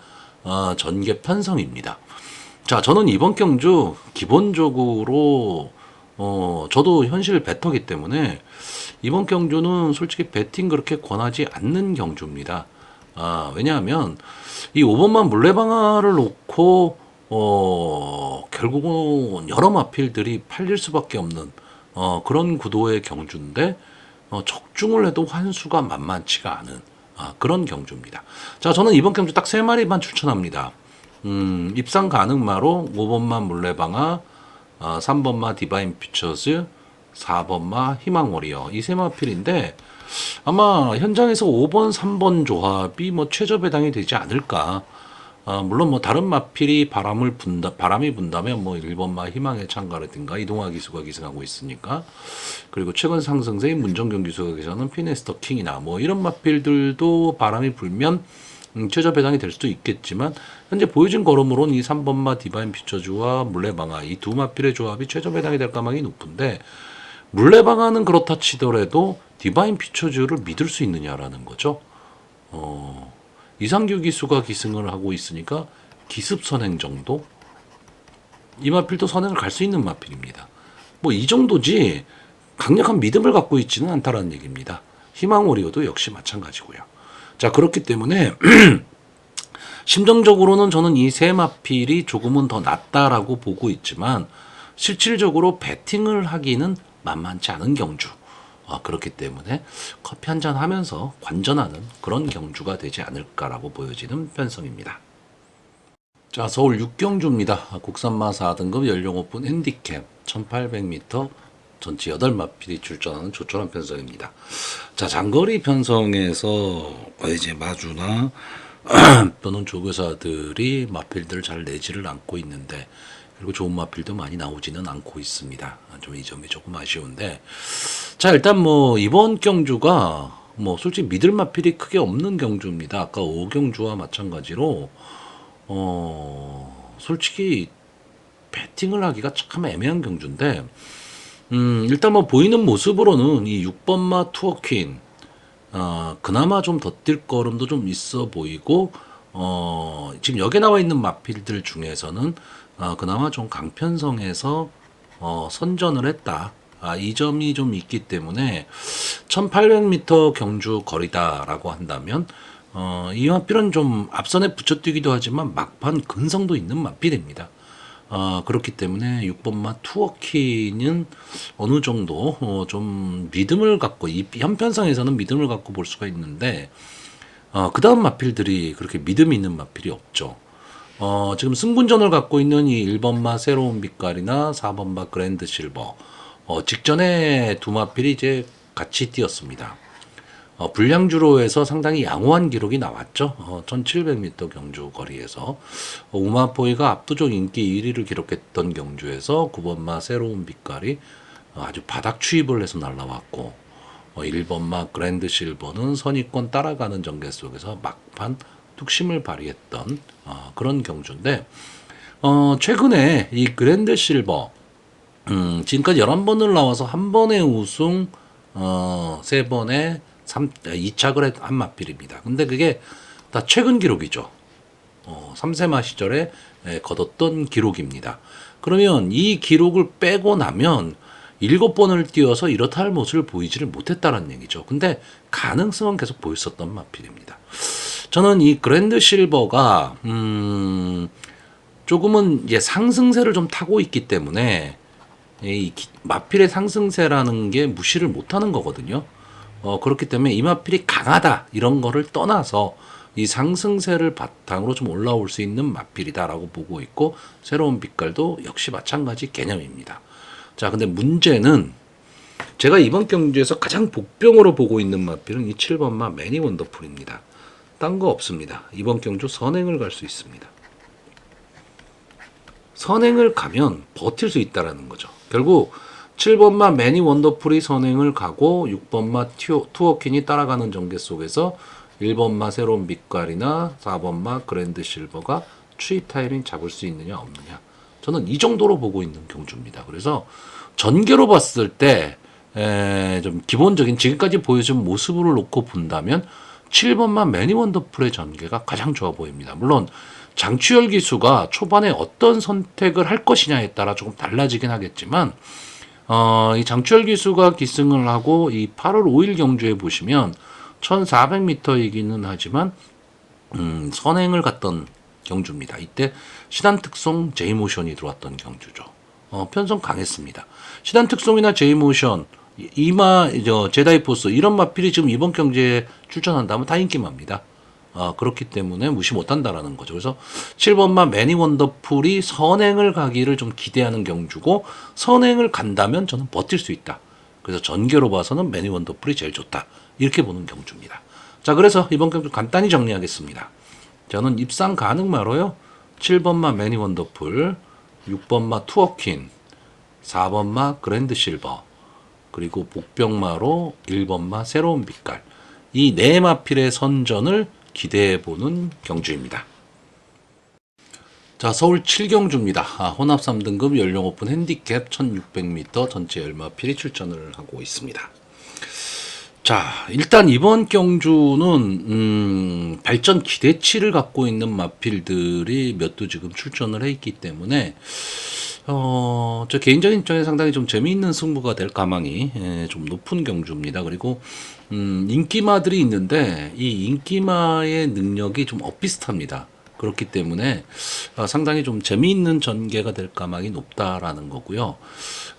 전개 편성입니다. 자, 저는 이번 경주 기본적으로 저도 현실 베터기 때문에 이번 경주는 솔직히 배팅 그렇게 권하지 않는 경주입니다. 왜냐하면 이 5번만 물레방아를 놓고 결국은 여러 마필들이 팔릴 수밖에 없는 그런 구도의 경주인데 적중을 해도 환수가 만만치가 않은 그런 경주입니다. 자, 저는 이번 경주 딱 3마리만 추천합니다. 입상 가능마로 5번마 물레방아, 3번마 디바인 피처즈, 4번마 희망워리어 이 세 마필인데 아마 현장에서 5번, 3번 조합이 뭐 최저 배당이 되지 않을까. 물론 뭐 다른 마필이 바람이 분다면 뭐 1번마 희망의 창가라든가 이동화 기수가 기승하고 있으니까 그리고 최근 상승세인 문정경 기수가 계셔는 피네스터 킹이나 뭐 이런 마필들도 바람이 불면 최저 배당이 될 수도 있겠지만 현재 보여진 걸음으로는 이 3번마 디바인 피처즈와 물레방아 이 두 마필의 조합이 최저 배당이 될 가망이 높은데 물레방아는 그렇다 치더라도 디바인 피처즈를 믿을 수 있느냐라는 거죠. 이상규 기수가 기승을 하고 있으니까 기습 선행 정도? 이 마필도 선행을 갈 수 있는 마필입니다. 뭐 이 정도지 강력한 믿음을 갖고 있지는 않다라는 얘기입니다. 희망오리오도 역시 마찬가지고요. 자, 그렇기 때문에 심정적으로는 저는 이 세 마필이 조금은 더 낫다라고 보고 있지만 실질적으로 배팅을 하기는 만만치 않은 경주. 그렇기 때문에 커피 한잔 하면서 관전하는 그런 경주가 되지 않을까라고 보여지는 편성입니다. 자, 서울 6경주입니다. 국산마 4등급 연령 오픈 핸디캡 1800m 전체 8마필이 출전하는 조촐한 편성입니다. 자, 장거리 편성에서 이제 마주나 또는 조교사들이 마필들을 잘 내지를 않고 있는데 그리고 좋은 마필도 많이 나오지는 않고 있습니다. 좀 이 점이 조금 아쉬운데 자, 일단 뭐 이번 경주가 뭐 솔직히 믿을 마필이 크게 없는 경주입니다. 아까 5경주와 마찬가지로 솔직히 배팅을 하기가 참 애매한 경주인데 일단 뭐 보이는 모습으로는 이 6번마 투어퀸 그나마 좀 더 뛸 걸음도 좀 있어 보이고 지금 여기에 나와 있는 마필들 중에서는 그나마 좀 강편성에서 선전을 했다. 이 점이 좀 있기 때문에 1800m 경주 거리다라고 한다면 이 마필은 좀 앞선에 붙여뛰기도 하지만 막판 근성도 있는 마필입니다. 그렇기 때문에 6번마 투어키는 어느 정도 좀 믿음을 갖고 이 현편상에서는 믿음을 갖고 볼 수가 있는데 그 다음 마필들이 그렇게 믿음 있는 마필이 없죠. 지금 승군전을 갖고 있는 이 1번마 새로운 빛깔이나 4번마 그랜드 실버 직전에 두 마필이 이제 같이 뛰었습니다. 불량주로에서 상당히 양호한 기록이 나왔죠. 1700m 경주 거리에서 우마포이가 압도적 인기 1위를 기록했던 경주에서 9번마 새로운 빛깔이 아주 바닥 추입을 해서 날라왔고 1번마 그랜드 실버는 선입권 따라가는 전개 속에서 막판 뚝심을 발휘했던 그런 경주인데 최근에 이 그랜드 실버 지금까지 11번을 나와서 한 번의 우승 3번의 2착을 한 마필입니다. 근데 그게 다 최근 기록이죠. 3세마 시절에 거뒀던 기록입니다. 그러면 이 기록을 빼고 나면 7번을 뛰어서 이렇다 할 모습을 보이지를 못했다는 얘기죠. 근데 가능성은 계속 보였었던 마필입니다. 저는 이 그랜드 실버가 조금은 이제 상승세를 좀 타고 있기 때문에 이 마필의 상승세라는 게 무시를 못하는 거거든요. 그렇기 때문에 이 마필이 강하다 이런 거를 떠나서 이 상승세를 바탕으로 좀 올라올 수 있는 마필이다라고 보고 있고 새로운 빛깔도 역시 마찬가지 개념입니다. 자, 근데 문제는 제가 이번 경주에서 가장 복병으로 보고 있는 마필은 이 7번마 매니 원더풀입니다. 딴 거 없습니다. 이번 경주 선행을 갈 수 있습니다. 선행을 가면 버틸 수 있다라는 거죠. 결국 7번마 매니 원더풀이 선행을 가고 6번마 투어퀸이 따라가는 전개 속에서 1번마 새로운 빛깔이나 4번마 그랜드 실버가 추입 타이밍 잡을 수 있느냐 없느냐. 저는 이 정도로 보고 있는 경주입니다. 그래서 전개로 봤을 때 좀 기본적인 지금까지 보여준 모습을 놓고 본다면 7번마 매니 원더풀의 전개가 가장 좋아 보입니다. 물론 장추열 기수가 초반에 어떤 선택을 할 것이냐에 따라 조금 달라지긴 하겠지만 이 장추열 기수가 기승을 하고 이 8월 5일 경주에 보시면 1400m이기는 하지만 선행을 갔던 경주입니다. 이때 시단 특송 제이모션이 들어왔던 경주죠. 편성 강했습니다. 시단 특송이나 제이모션, 제다이 포스 이런 마필이 지금 이번 경주에 출전한다면 다 인기마입니다. 그렇기 때문에 무시 못한다라는 거죠. 그래서 7번마 매니 원더풀이 선행을 가기를 좀 기대하는 경주고 선행을 간다면 저는 버틸 수 있다. 그래서 전개로 봐서는 매니 원더풀이 제일 좋다. 이렇게 보는 경주입니다. 자, 그래서 이번 경주 간단히 정리하겠습니다. 저는 입상 가능마로요. 7번마 매니 원더풀, 6번마 투어퀸, 4번마 그랜드 실버, 그리고 복병마로 1번마 새로운 빛깔. 이 네 마필의 선전을 기대해보는 경주입니다. 자, 서울 7경주입니다. 혼합 3등급 연령 오픈 핸디캡 1600m 전체 열마필이 출전을 하고 있습니다. 자, 일단 이번 경주는 발전 기대치를 갖고 있는 마필들이 몇 두 지금 출전을 해 있기 때문에 저 개인적인 입장에 상당히 좀 재미있는 승부가 될 가망이 좀 높은 경주입니다. 그리고 인기마들이 있는데 이 인기마의 능력이 좀 엇비슷합니다. 그렇기 때문에 상당히 좀 재미있는 전개가 될 가망이 높다라는 거고요.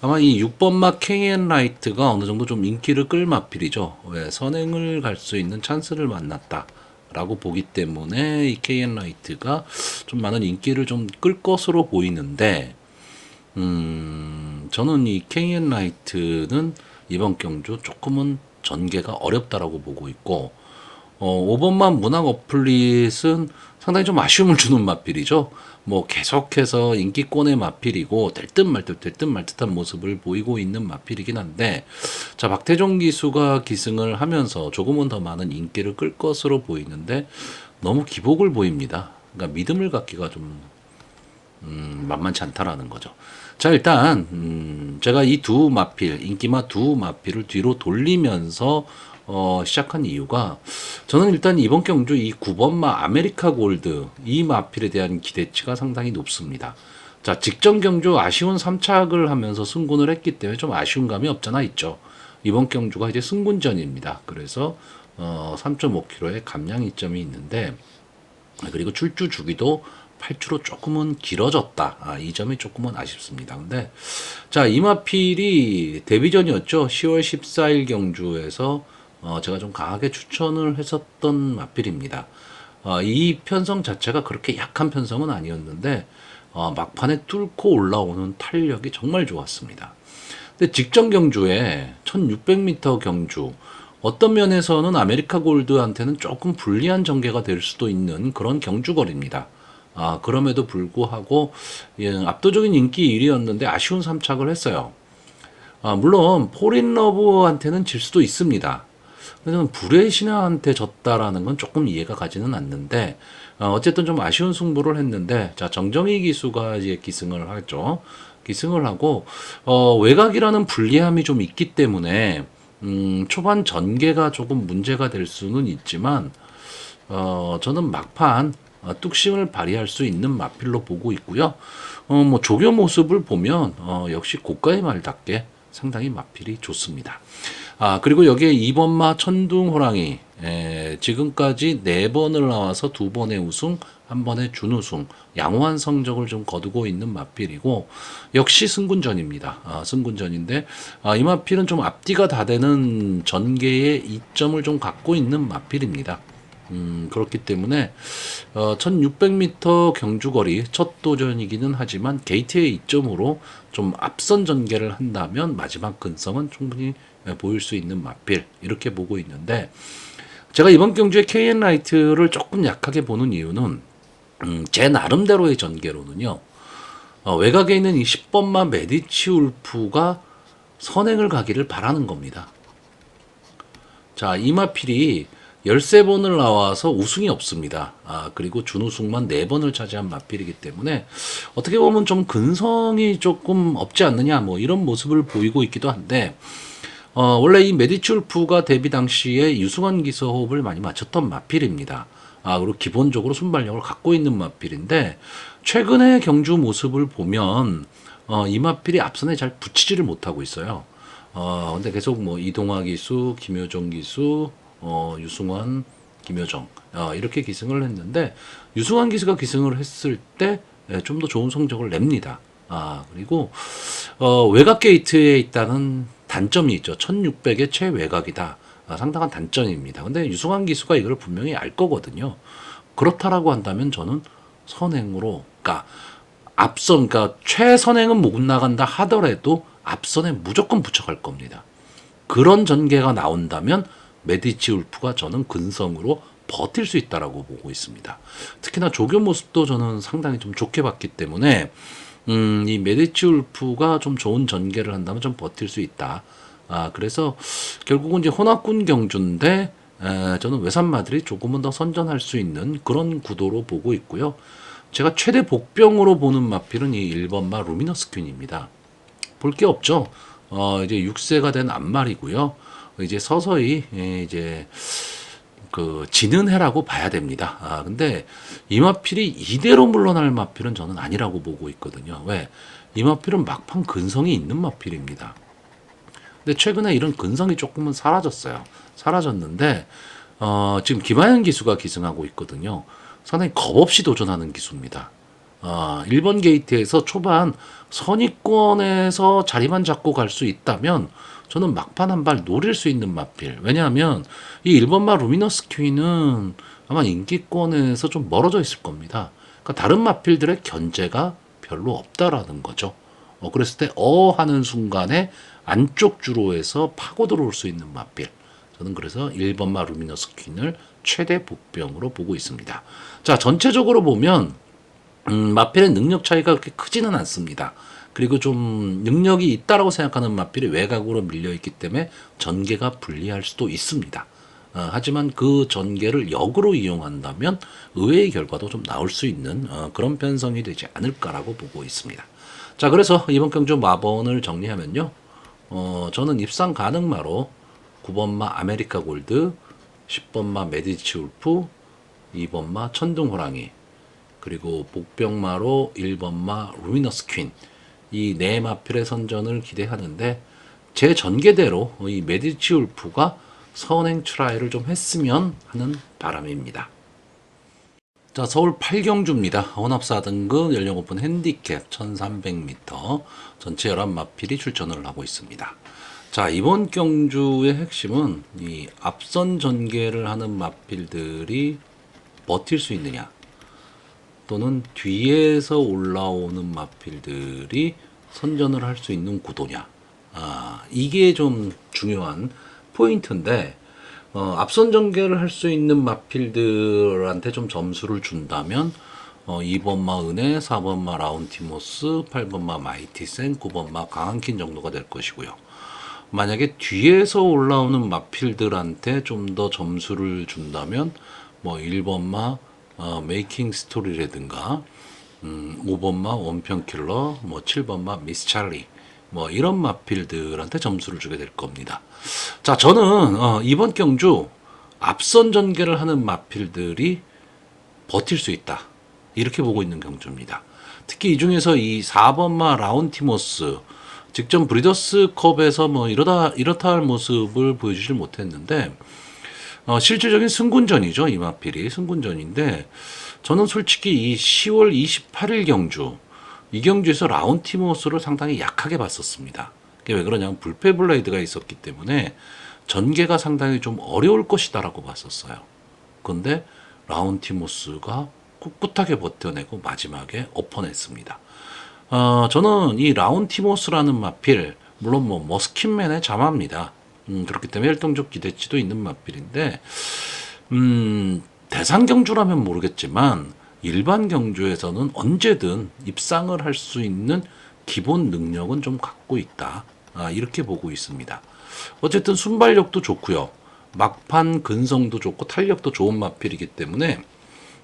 아마 이 6번마 KN라이트가 어느 정도 좀 인기를 끌 마필이죠. 왜 선행을 갈 수 있는 찬스를 만났다. 라고 보기 때문에 이 KN라이트가 좀 많은 인기를 좀 끌 것으로 보이는데 저는 이 KN라이트는 이번 경주 조금은 전개가 어렵다라고 보고 있고 5번만 문학 어플릿은 상당히 좀 아쉬움을 주는 마필이죠. 뭐 계속해서 인기권의 마필이고 될 듯 말 듯 될 듯 말 듯한 모습을 보이고 있는 마필이긴 한데, 자 박태종 기수가 기승을 하면서 조금은 더 많은 인기를 끌 것으로 보이는데 너무 기복을 보입니다. 그러니까 믿음을 갖기가 좀 만만치 않다라는 거죠. 자 일단 제가 이 두 마필 인기마 두 마필을 뒤로 돌리면서 시작한 이유가, 저는 일단 이번 경주 이 9번마 아메리카 골드 이 마필에 대한 기대치가 상당히 높습니다. 자 직전 경주 아쉬운 3착을 하면서 승군을 했기 때문에 좀 아쉬운 감이 없잖아 있죠. 이번 경주가 이제 승군전입니다. 그래서 3.5kg의 감량 이점이 있는데, 그리고 출주 주기도 8주로 조금은 길어졌다. 이 점이 조금은 아쉽습니다. 근데 자 이마필이 데뷔전이었죠. 10월 14일 경주에서 제가 좀 강하게 추천을 했었던 마필입니다. 이 편성 자체가 그렇게 약한 편성은 아니었는데 막판에 뚫고 올라오는 탄력이 정말 좋았습니다. 근데 직전 경주에 1600m 경주, 어떤 면에서는 아메리카 골드한테는 조금 불리한 전개가 될 수도 있는 그런 경주거리입니다. 그럼에도 불구하고 압도적인 인기 1위였는데 아쉬운 3착을 했어요. 물론 폴인러브한테는 질 수도 있습니다. 근데 저는 불의 신하한테 졌다라는 건 조금 이해가 가지는 않는데, 어쨌든 좀 아쉬운 승부를 했는데, 자 정정희 기수가 이제 기승을 하죠. 기승을 하고 외곽이라는 불리함이 좀 있기 때문에 초반 전개가 조금 문제가 될 수는 있지만 저는 막판 뚝심을 발휘할 수 있는 마필로 보고 있고요. 뭐 조교 모습을 보면 역시 고가의 말답게 상당히 마필이 좋습니다. 그리고 여기에 2번마 천둥호랑이, 지금까지 4번을 나와서 2번의 우승, 1번의 준우승, 양호한 성적을 좀 거두고 있는 마필이고, 역시 승군전입니다. 승군전인데, 이 마필은 좀 앞뒤가 다 되는 전개의 이점을 좀 갖고 있는 마필입니다. 그렇기 때문에 1600m 경주거리 첫 도전이기는 하지만 게이트의 이점으로 좀 앞선 전개를 한다면 마지막 근성은 충분히 보일 수 있는 마필, 이렇게 보고 있는데, 제가 이번 경주에 KN 라이트를 조금 약하게 보는 이유는 제 나름대로의 전개로는요, 외곽에 있는 이 10번마 메디치 울프가 선행을 가기를 바라는 겁니다. 자, 이 마필이 13번을 나와서 우승이 없습니다. 그리고 준우승만 4번을 차지한 마필이기 때문에 어떻게 보면 좀 근성이 조금 없지 않느냐, 뭐 이런 모습을 보이고 있기도 한데, 원래 이 메디치 울프가 데뷔 당시에 유승환 기수 호흡을 많이 맞췄던 마필입니다. 그리고 기본적으로 순발력을 갖고 있는 마필인데, 최근의 경주 모습을 보면 이 마필이 앞선에 잘 붙이지를 못하고 있어요. 근데 계속 뭐 이동화 기수, 김효정 기수, 유승환, 김효정 이렇게 기승을 했는데, 유승환 기수가 기승을 했을 때 좀 더 좋은 성적을 냅니다. 그리고 외곽 게이트에 있다는 단점이 있죠. 1600의 최외곽이다. 상당한 단점입니다. 근데 유승환 기수가 이걸 분명히 알 거거든요. 그렇다라고 한다면 저는 선행으로, 그러니까 앞선, 그러니까 최선행은 못 나간다 하더라도 앞선에 무조건 붙여갈 겁니다. 그런 전개가 나온다면 메디치 울프가 저는 근성으로 버틸 수 있다라고 보고 있습니다. 특히나 조교 모습도 저는 상당히 좀 좋게 봤기 때문에 이 메디치 울프가 좀 좋은 전개를 한다면 좀 버틸 수 있다. 그래서 결국은 이제 혼합군 경주인데, 저는 외산마들이 조금은 더 선전할 수 있는 그런 구도로 보고 있고요. 제가 최대 복병으로 보는 마필은 이 1번마 루미너스 퀸입니다. 볼 게 없죠. 이제 6세가 된 앞말이고요. 이제 서서히 이제 그 지는 해라고 봐야 됩니다. 근데 이 마필이 이대로 물러날 마필은 저는 아니라고 보고 있거든요. 왜? 이 마필은 막판 근성이 있는 마필입니다. 근데 최근에 이런 근성이 조금은 사라졌어요. 사라졌는데 지금 김하연 기수가 기승하고 있거든요. 상당히 겁없이 도전하는 기수입니다. 1번 게이트에서 초반 선입권에서 자리만 잡고 갈 수 있다면 저는 막판 한 발 노릴 수 있는 마필. 왜냐하면 이 1번마 루미너스 퀸은 아마 인기권에서 좀 멀어져 있을 겁니다. 그러니까 다른 마필들의 견제가 별로 없다라는 거죠. 그랬을 때 하는 순간에 안쪽 주로에서 파고 들어올 수 있는 마필. 저는 그래서 1번마 루미너스 퀸을 최대 복병으로 보고 있습니다. 자, 전체적으로 보면 마필의 능력 차이가 그렇게 크지는 않습니다. 그리고 좀 능력이 있다라고 생각하는 마필이 외곽으로 밀려있기 때문에 전개가 불리할 수도 있습니다. 하지만 그 전개를 역으로 이용한다면 의외의 결과도 좀 나올 수 있는 그런 편성이 되지 않을까라고 보고 있습니다. 자, 그래서 이번 경주 마번을 정리하면요. 저는 입상 가능마로 9번마 아메리카 골드, 10번마 메디치 울프, 2번마 천둥호랑이, 그리고 복병마로 1번마 루미너스 퀸, 이 네 마필의 선전을 기대하는데 제 전개대로 이 메디치 울프가 선행 트라이를 좀 했으면 하는 바람입니다. 자, 서울 8경주입니다. 혼합 4등급 연령 오픈 핸디캡 1300m 전체 11마필이 출전을 하고 있습니다. 자, 이번 경주의 핵심은 이 앞선 전개를 하는 마필들이 버틸 수 있느냐, 또는 뒤에서 올라오는 마필들이 선전을 할 수 있는 구도냐. 이게 좀 중요한 포인트인데, 앞선 전개를 할 수 있는 마필들한테 좀 점수를 준다면 2번마 은혜, 4번마 라운티모스, 8번마 마이티센, 9번마 강한킨 정도가 될 것이고요. 만약에 뒤에서 올라오는 마필들한테 좀 더 점수를 준다면 뭐 1번마 메이킹 스토리라든가 5번마 원평킬러, 뭐 7번마 미스 찰리, 뭐 이런 마필들한테 점수를 주게 될 겁니다. 자, 저는 이번 경주 앞선 전개를 하는 마필들이 버틸 수 있다, 이렇게 보고 있는 경주입니다. 특히 이 중에서 이 4번마 라운티모스, 직전 브리더스컵에서 뭐 이렇다 할 모습을 보여주질 못했는데 실질적인 승군전이죠. 이 마필이 승군전인데, 저는 솔직히 이 10월 28일 경주, 이 경주에서 라운티모스를 상당히 약하게 봤었습니다. 그게 왜 그러냐면 불패 블레이드가 있었기 때문에 전개가 상당히 좀 어려울 것이다라고 봤었어요. 그런데 라운티모스가 꿋꿋하게 버텨내고 마지막에 엎어냈습니다. 저는 이 라운티모스라는 마필, 물론 뭐 머스킨맨의 자마입니다. 그렇기 때문에 일동적 기대치도 있는 마필인데, 대상 경주라면 모르겠지만 일반 경주에서는 언제든 입상을 할 수 있는 기본 능력은 좀 갖고 있다, 이렇게 보고 있습니다. 어쨌든 순발력도 좋고요, 막판 근성도 좋고 탄력도 좋은 마필이기 때문에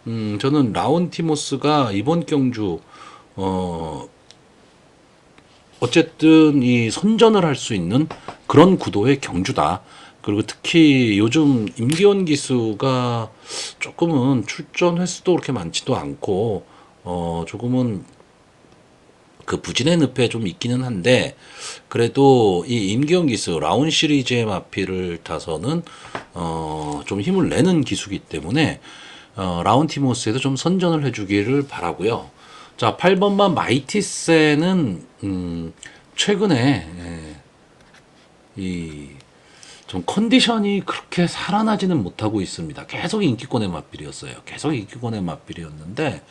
저는 라운티모스가 이번 경주 어쨌든 이 선전을 할 수 있는 그런 구도의 경주다. 그리고 특히 요즘 임기원 기수가 조금은 출전 횟수도 그렇게 많지도 않고 조금은 그 부진의 늪에 좀 있기는 한데, 그래도 이 임기원 기수 라운 시리즈의 마필을 타서는 좀 힘을 내는 기수기 때문에 라운티모스에도 좀 선전을 해주기를 바라고요. 자, 8번만 마이티세는 최근에 이 좀 컨디션이 그렇게 살아나지는 못하고 있습니다. 계속 인기권의 맞빌이었어요. 계속 인기권의 맞빌이었는데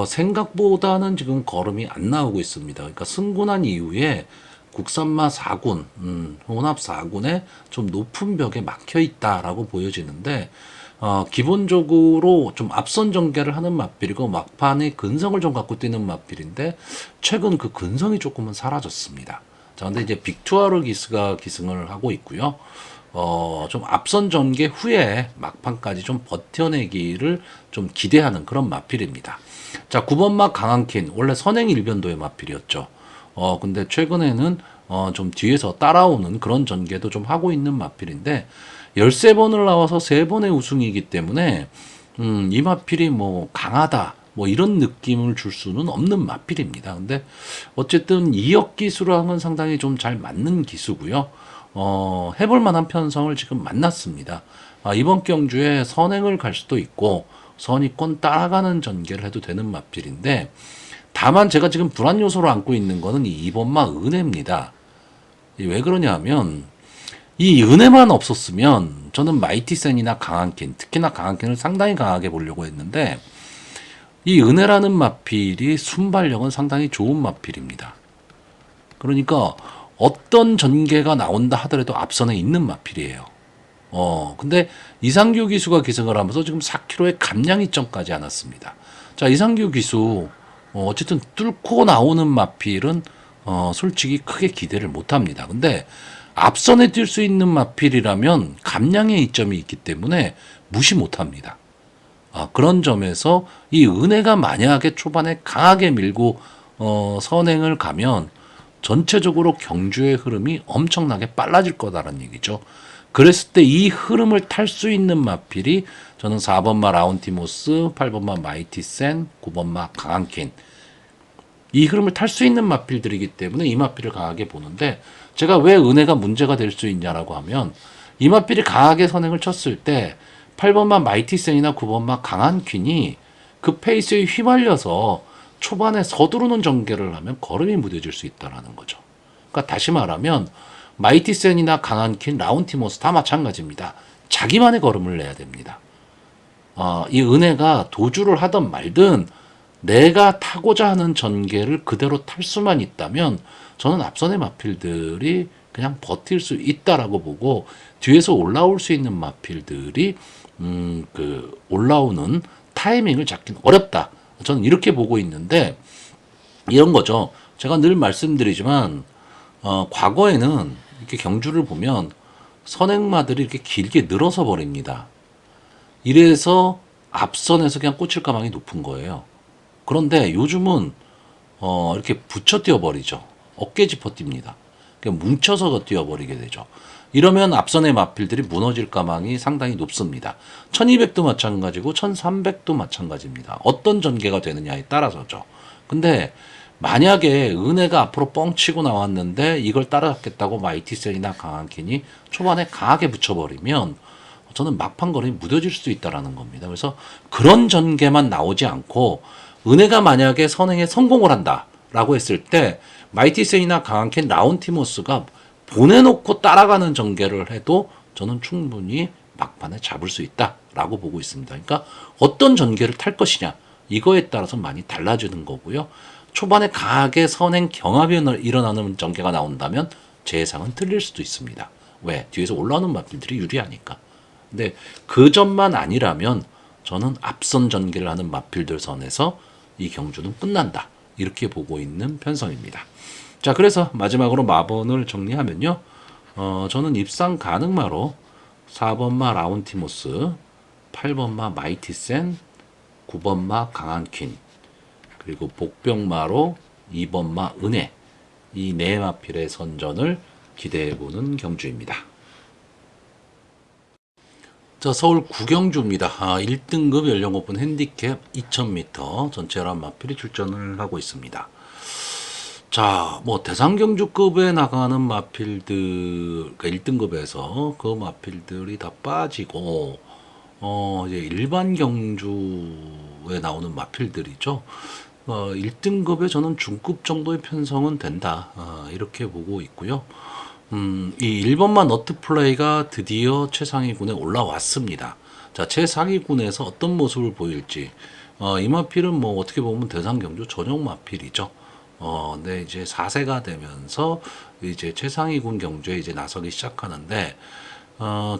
생각보다는 지금 걸음이 안 나오고 있습니다. 그러니까 승군한 이후에 국산마 4군, 혼합 4군에 좀 높은 벽에 막혀 있다라고 보여지는데, 기본적으로 좀 앞선 전개를 하는 맞빌이고 막판에 근성을 좀 갖고 뛰는 맞빌인데, 최근 그 근성이 조금은 사라졌습니다. 자, 근데 이제 빅투아르 기스가 기승을 하고 있고요. 좀 앞선 전개 후에 막판까지 좀 버텨내기를 좀 기대하는 그런 마필입니다. 자, 9번마 강한킨, 원래 선행 일변도의 마필이었죠. 근데 최근에는 좀 뒤에서 따라오는 그런 전개도 좀 하고 있는 마필인데, 13번을 나와서 3번의 우승이기 때문에 이 마필이 뭐 강하다, 뭐 이런 느낌을 줄 수는 없는 마필입니다. 근데 어쨌든 2역 기수랑은 상당히 좀 잘 맞는 기수고요. 해볼 만한 편성을 지금 만났습니다. 이번 경주에 선행을 갈 수도 있고 선의권 따라가는 전개를 해도 되는 마필인데, 다만 제가 지금 불안 요소로 안고 있는 거는 이 2번마 은혜입니다. 왜 그러냐면 이 은혜만 없었으면 저는 마이티센이나 강한킨, 특히나 강한킨을 상당히 강하게 보려고 했는데, 이 은혜라는 마필이 순발력은 상당히 좋은 마필입니다. 그러니까 어떤 전개가 나온다 하더라도 앞선에 있는 마필이에요. 근데 이상규 기수가 기승을 하면서 지금 4kg의 감량 이점까지 안았습니다. 자, 이상규 기수, 어쨌든 뚫고 나오는 마필은, 솔직히 크게 기대를 못 합니다. 근데 앞선에 뛸 수 있는 마필이라면 감량의 이점이 있기 때문에 무시 못 합니다. 그런 점에서 이 은혜가 만약에 초반에 강하게 밀고, 선행을 가면 전체적으로 경주의 흐름이 엄청나게 빨라질 거다라는 얘기죠. 그랬을 때 이 흐름을 탈 수 있는 마필이 저는 4번마 라운티모스, 8번마 마이티센, 9번마 강한킨, 이 흐름을 탈 수 있는 마필들이기 때문에 이 마필을 강하게 보는데, 제가 왜 은혜가 문제가 될 수 있냐라고 하면, 이 마필이 강하게 선행을 쳤을 때 8번마 마이티센이나 9번마 강한퀸이 그 페이스에 휘말려서 초반에 서두르는 전개를 하면 걸음이 무뎌질 수 있다는 거죠. 그러니까 다시 말하면 마이티센이나 강한킨, 라운티모스 다 마찬가지입니다. 자기만의 걸음을 내야 됩니다. 이 은혜가 도주를 하든 말든 내가 타고자 하는 전개를 그대로 탈 수만 있다면 저는 앞선의 마필들이 그냥 버틸 수 있다라고 보고, 뒤에서 올라올 수 있는 마필들이 올라오는 타이밍을 잡기는 어렵다. 저는 이렇게 보고 있는데, 이런 거죠. 제가 늘 말씀드리지만, 과거에는 이렇게 경주를 보면 선행마들이 이렇게 길게 늘어서 버립니다. 이래서 앞선에서 그냥 꽂힐 가망이 높은 거예요. 그런데 요즘은 이렇게 붙여 뛰어버리죠. 어깨 짚어 뜁니다. 그냥 뭉쳐서 뛰어버리게 되죠. 이러면 앞선의 마필들이 무너질 가망이 상당히 높습니다. 1200도 마찬가지고 1300도 마찬가지입니다. 어떤 전개가 되느냐에 따라서죠. 근데 만약에 은혜가 앞으로 뻥 치고 나왔는데 이걸 따라잡겠다고 마이티셀이나 강한킨이 초반에 강하게 붙여버리면 저는 막판 걸음이 무뎌질 수 있다라는 겁니다. 그래서 그런 전개만 나오지 않고, 은혜가 만약에 선행에 성공을 한다라고 했을 때 마이티센이나 강한킨, 라운티모스가 보내놓고 따라가는 전개를 해도 저는 충분히 막판에 잡을 수 있다라고 보고 있습니다. 그러니까 어떤 전개를 탈 것이냐, 이거에 따라서 많이 달라지는 거고요. 초반에 강하게 선행 경합이 일어나는 전개가 나온다면 제 예상은 틀릴 수도 있습니다. 왜? 뒤에서 올라오는 마필들이 유리하니까. 근데 그 점만 아니라면 저는 앞선 전개를 하는 마필들 선에서 이 경주는 끝난다, 이렇게 보고 있는 편성입니다. 자, 그래서 마지막으로 마번을 정리하면요. 저는 입상 가능마로 4번마 라운티모스, 8번마 마이티센, 9번마 강한퀸, 그리고 복병마로 2번마 은혜, 이 네 마필의 선전을 기대해보는 경주입니다. 자, 서울 구경주입니다. 1등급 연령 오픈 핸디캡 2000m 전체 11마필이 출전을 하고 있습니다. 자, 뭐 대상경주급에 나가는 마필들, 그러니까 1등급에서 그 마필들이 다 빠지고, 이제 일반 경주에 나오는 마필들이죠. 1등급에 저는 중급 정도의 편성은 된다, 이렇게 보고 있고요. 이 1번마 너트 플레이가 드디어 최상위군에 올라왔습니다. 자, 최상위군에서 어떤 모습을 보일지, 이 마필은 뭐 어떻게 보면 대상 경주 전용 마필이죠. 근데 이제 4세가 되면서 이제 최상위군 경주에 이제 나서기 시작하는데,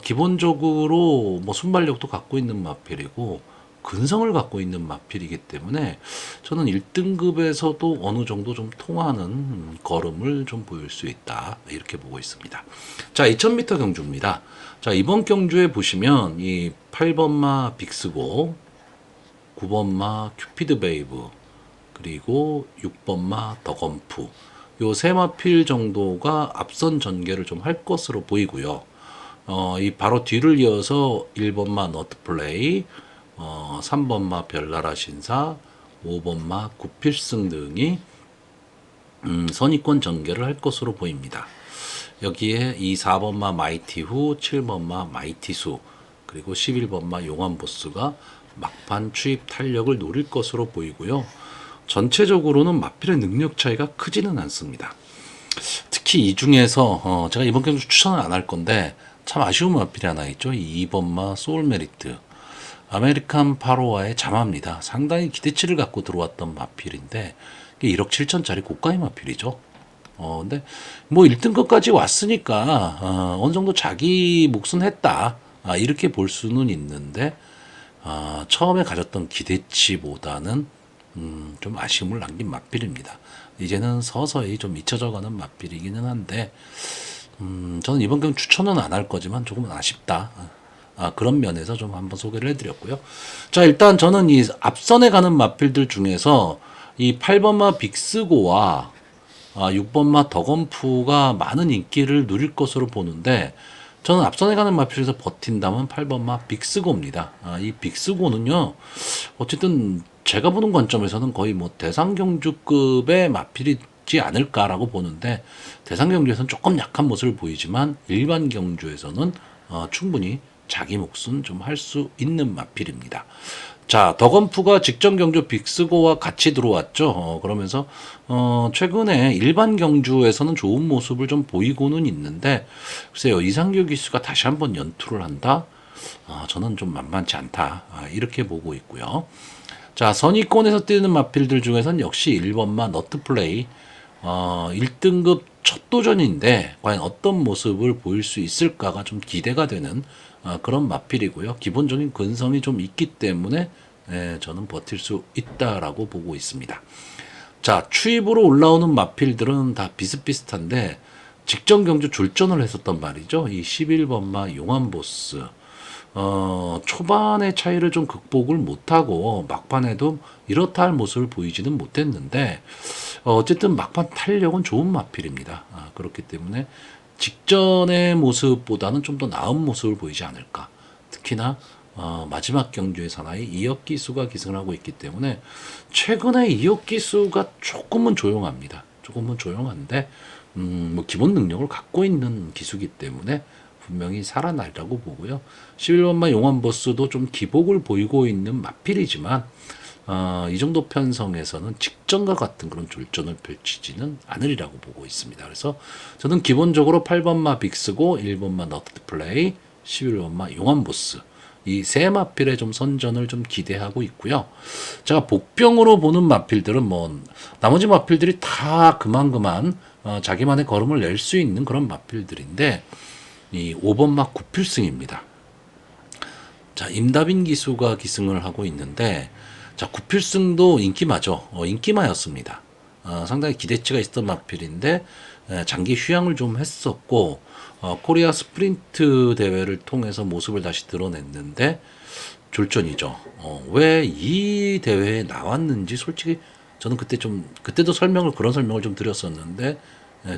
기본적으로 뭐 순발력도 갖고 있는 마필이고 근성을 갖고 있는 마필이기 때문에 저는 1등급에서도 어느 정도 좀 통하는 걸음을 좀 보일 수 있다, 이렇게 보고 있습니다. 자, 2000m 경주입니다. 자, 이번 경주에 보시면 이 8번마 빅스고, 9번마 큐피드 베이브, 그리고 6번마 더건프, 요 세 마필 정도가 앞선 전개를 좀 할 것으로 보이고요. 이 바로 뒤를 이어서 1번마 너트플레이, 3번마 별나라 신사, 5번마 구필승 등이 선입권 전개를 할 것으로 보입니다. 여기에 이 4번마 마이티후, 7번마 마이티수, 그리고 11번마 용암보스가 막판 추입 탄력을 노릴 것으로 보이고요. 전체적으로는 마필의 능력 차이가 크지는 않습니다. 특히 이 중에서 제가 이번 경주 추천을 안 할 건데 참 아쉬운 마필이 하나 있죠. 이 2번마 소울메리트, 아메리칸 파로와의 자마입니다. 상당히 기대치를 갖고 들어왔던 마필인데 1억 7천짜리 고가의 마필이죠. 근데 뭐 1등급까지 왔으니까 어느 정도 자기 몫은 했다. 이렇게 볼 수는 있는데 처음에 가졌던 기대치보다는 좀 아쉬움을 남긴 맛필입니다. 이제는 서서히 좀 잊혀져가는 맛필이기는 한데 저는 이번 경기 추천은 안 할 거지만 조금은 아쉽다. 그런 면에서 좀 한번 소개를 해드렸고요. 자, 일단 저는 이 앞선에 가는 맛필들 중에서 이 8번마 빅스고와 6번마 더건프가 많은 인기를 누릴 것으로 보는데 저는 앞선에 가는 마필에서 버틴다면 8번마 빅스고입니다. 이 빅스고는요, 어쨌든 제가 보는 관점에서는 거의 뭐 대상경주급의 마필이지 않을까라고 보는데 대상경주에서는 조금 약한 모습을 보이지만 일반 경주에서는 충분히 자기 몫은 좀 할 수 있는 마필입니다. 자, 더건프가 직전 경주 빅스고와 같이 들어왔죠. 그러면서 최근에 일반 경주에서는 좋은 모습을 좀 보이고는 있는데 글쎄요, 이상규 기수가 다시 한번 연투를 한다? 저는 좀 만만치 않다. 이렇게 보고 있고요. 자, 선의권에서 뛰는 마필들 중에서는 역시 1번마 너트플레이 1등급 첫 도전인데 과연 어떤 모습을 보일 수 있을까가 좀 기대가 되는 그런 마필이고요. 기본적인 근성이 좀 있기 때문에 저는 버틸 수 있다라고 보고 있습니다. 자, 추입으로 올라오는 마필들은 다 비슷비슷한데 직전 경주 졸전을 했었단 말이죠. 이 11번마 용암보스 초반의 차이를 좀 극복을 못하고 막판에도 이렇다 할 모습을 보이지는 못했는데 어쨌든 막판 탄력은 좋은 마필입니다. 그렇기 때문에 직전의 모습보다는 좀 더 나은 모습을 보이지 않을까. 특히나 마지막 경주의 사나이 이혁 기수가 기승을 하고 있기 때문에 최근에 이혁 기수가 조금은 조용합니다. 조금은 조용한데 뭐 기본 능력을 갖고 있는 기수기 때문에 분명히 살아날이라고 보고요. 11번마 용암보스도 좀 기복을 보이고 있는 마필이지만 이 정도 편성에서는 직전과 같은 그런 졸전을 펼치지는 않으리라고 보고 있습니다. 그래서 저는 기본적으로 8번마 빅스고 1번마 너트플레이 11번마 용암보스 이 세 마필의 좀 선전을 좀 기대하고 있고요. 제가 복병으로 보는 마필들은 뭐 나머지 마필들이 다 그만 자기만의 걸음을 낼 수 있는 그런 마필들인데 이 5번마 구필승입니다. 자, 임다빈 기수가 기승을 하고 있는데 자, 구필승도 인기마죠. 인기마였습니다. 상당히 기대치가 있었던 마필인데 장기 휴양을 좀 했었고 코리아 스프린트 대회를 통해서 모습을 다시 드러냈는데 졸전이죠. 왜 이 대회에 나왔는지 솔직히 저는 그때도 그런 설명을 좀 드렸었는데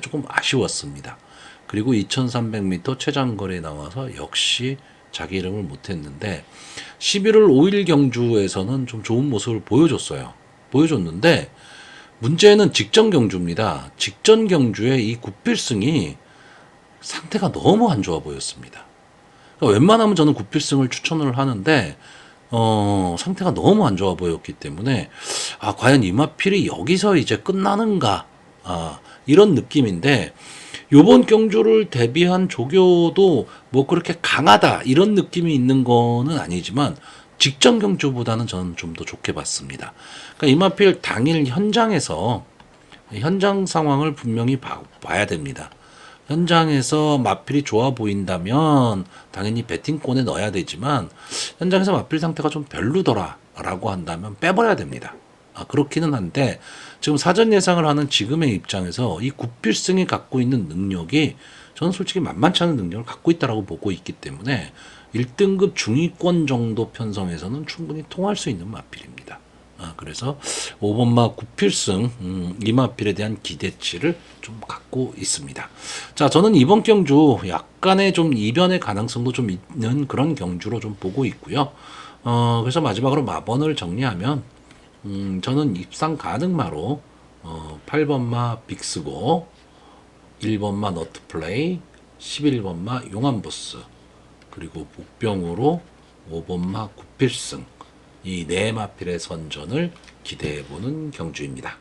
조금 아쉬웠습니다. 그리고 2300m 최장거리에 나와서 역시 자기 이름을 못했는데 11월 5일 경주에서는 좀 좋은 모습을 보여줬는데 문제는 직전 경주입니다. 직전 경주에 이 구필승이 상태가 너무 안 좋아 보였습니다. 그러니까 웬만하면 저는 구필승을 추천을 하는데 상태가 너무 안 좋아 보였기 때문에 과연 이 마필이 여기서 이제 끝나는가 이런 느낌인데 요번 경주를 대비한 조교도 뭐 그렇게 강하다 이런 느낌이 있는 거는 아니지만 직전 경주보다는 저는 좀 더 좋게 봤습니다. 그러니까 이마필 당일 현장에서 현장 상황을 분명히 봐야 됩니다. 현장에서 마필이 좋아 보인다면 당연히 배팅권에 넣어야 되지만 현장에서 마필 상태가 좀 별로더라라고 한다면 빼버려야 됩니다. 그렇기는 한데 지금 사전 예상을 하는 지금의 입장에서 이 구필승이 갖고 있는 능력이 저는 솔직히 만만치 않은 능력을 갖고 있다라고 보고 있기 때문에 1등급 중위권 정도 편성에서는 충분히 통할 수 있는 마필입니다. 그래서 5번마 구필승 이 마필에 대한 기대치를 좀 갖고 있습니다. 자, 저는 이번 경주 약간의 좀 이변의 가능성도 좀 있는 그런 경주로 좀 보고 있고요. 그래서 마지막으로 마번을 정리하면 저는 입상 가능마로 8번마 빅스고 1번마 너트플레이 11번마 용암보스 그리고 복병으로 5번마 구필승 이 네 마필의 선전을 기대해보는 경주입니다.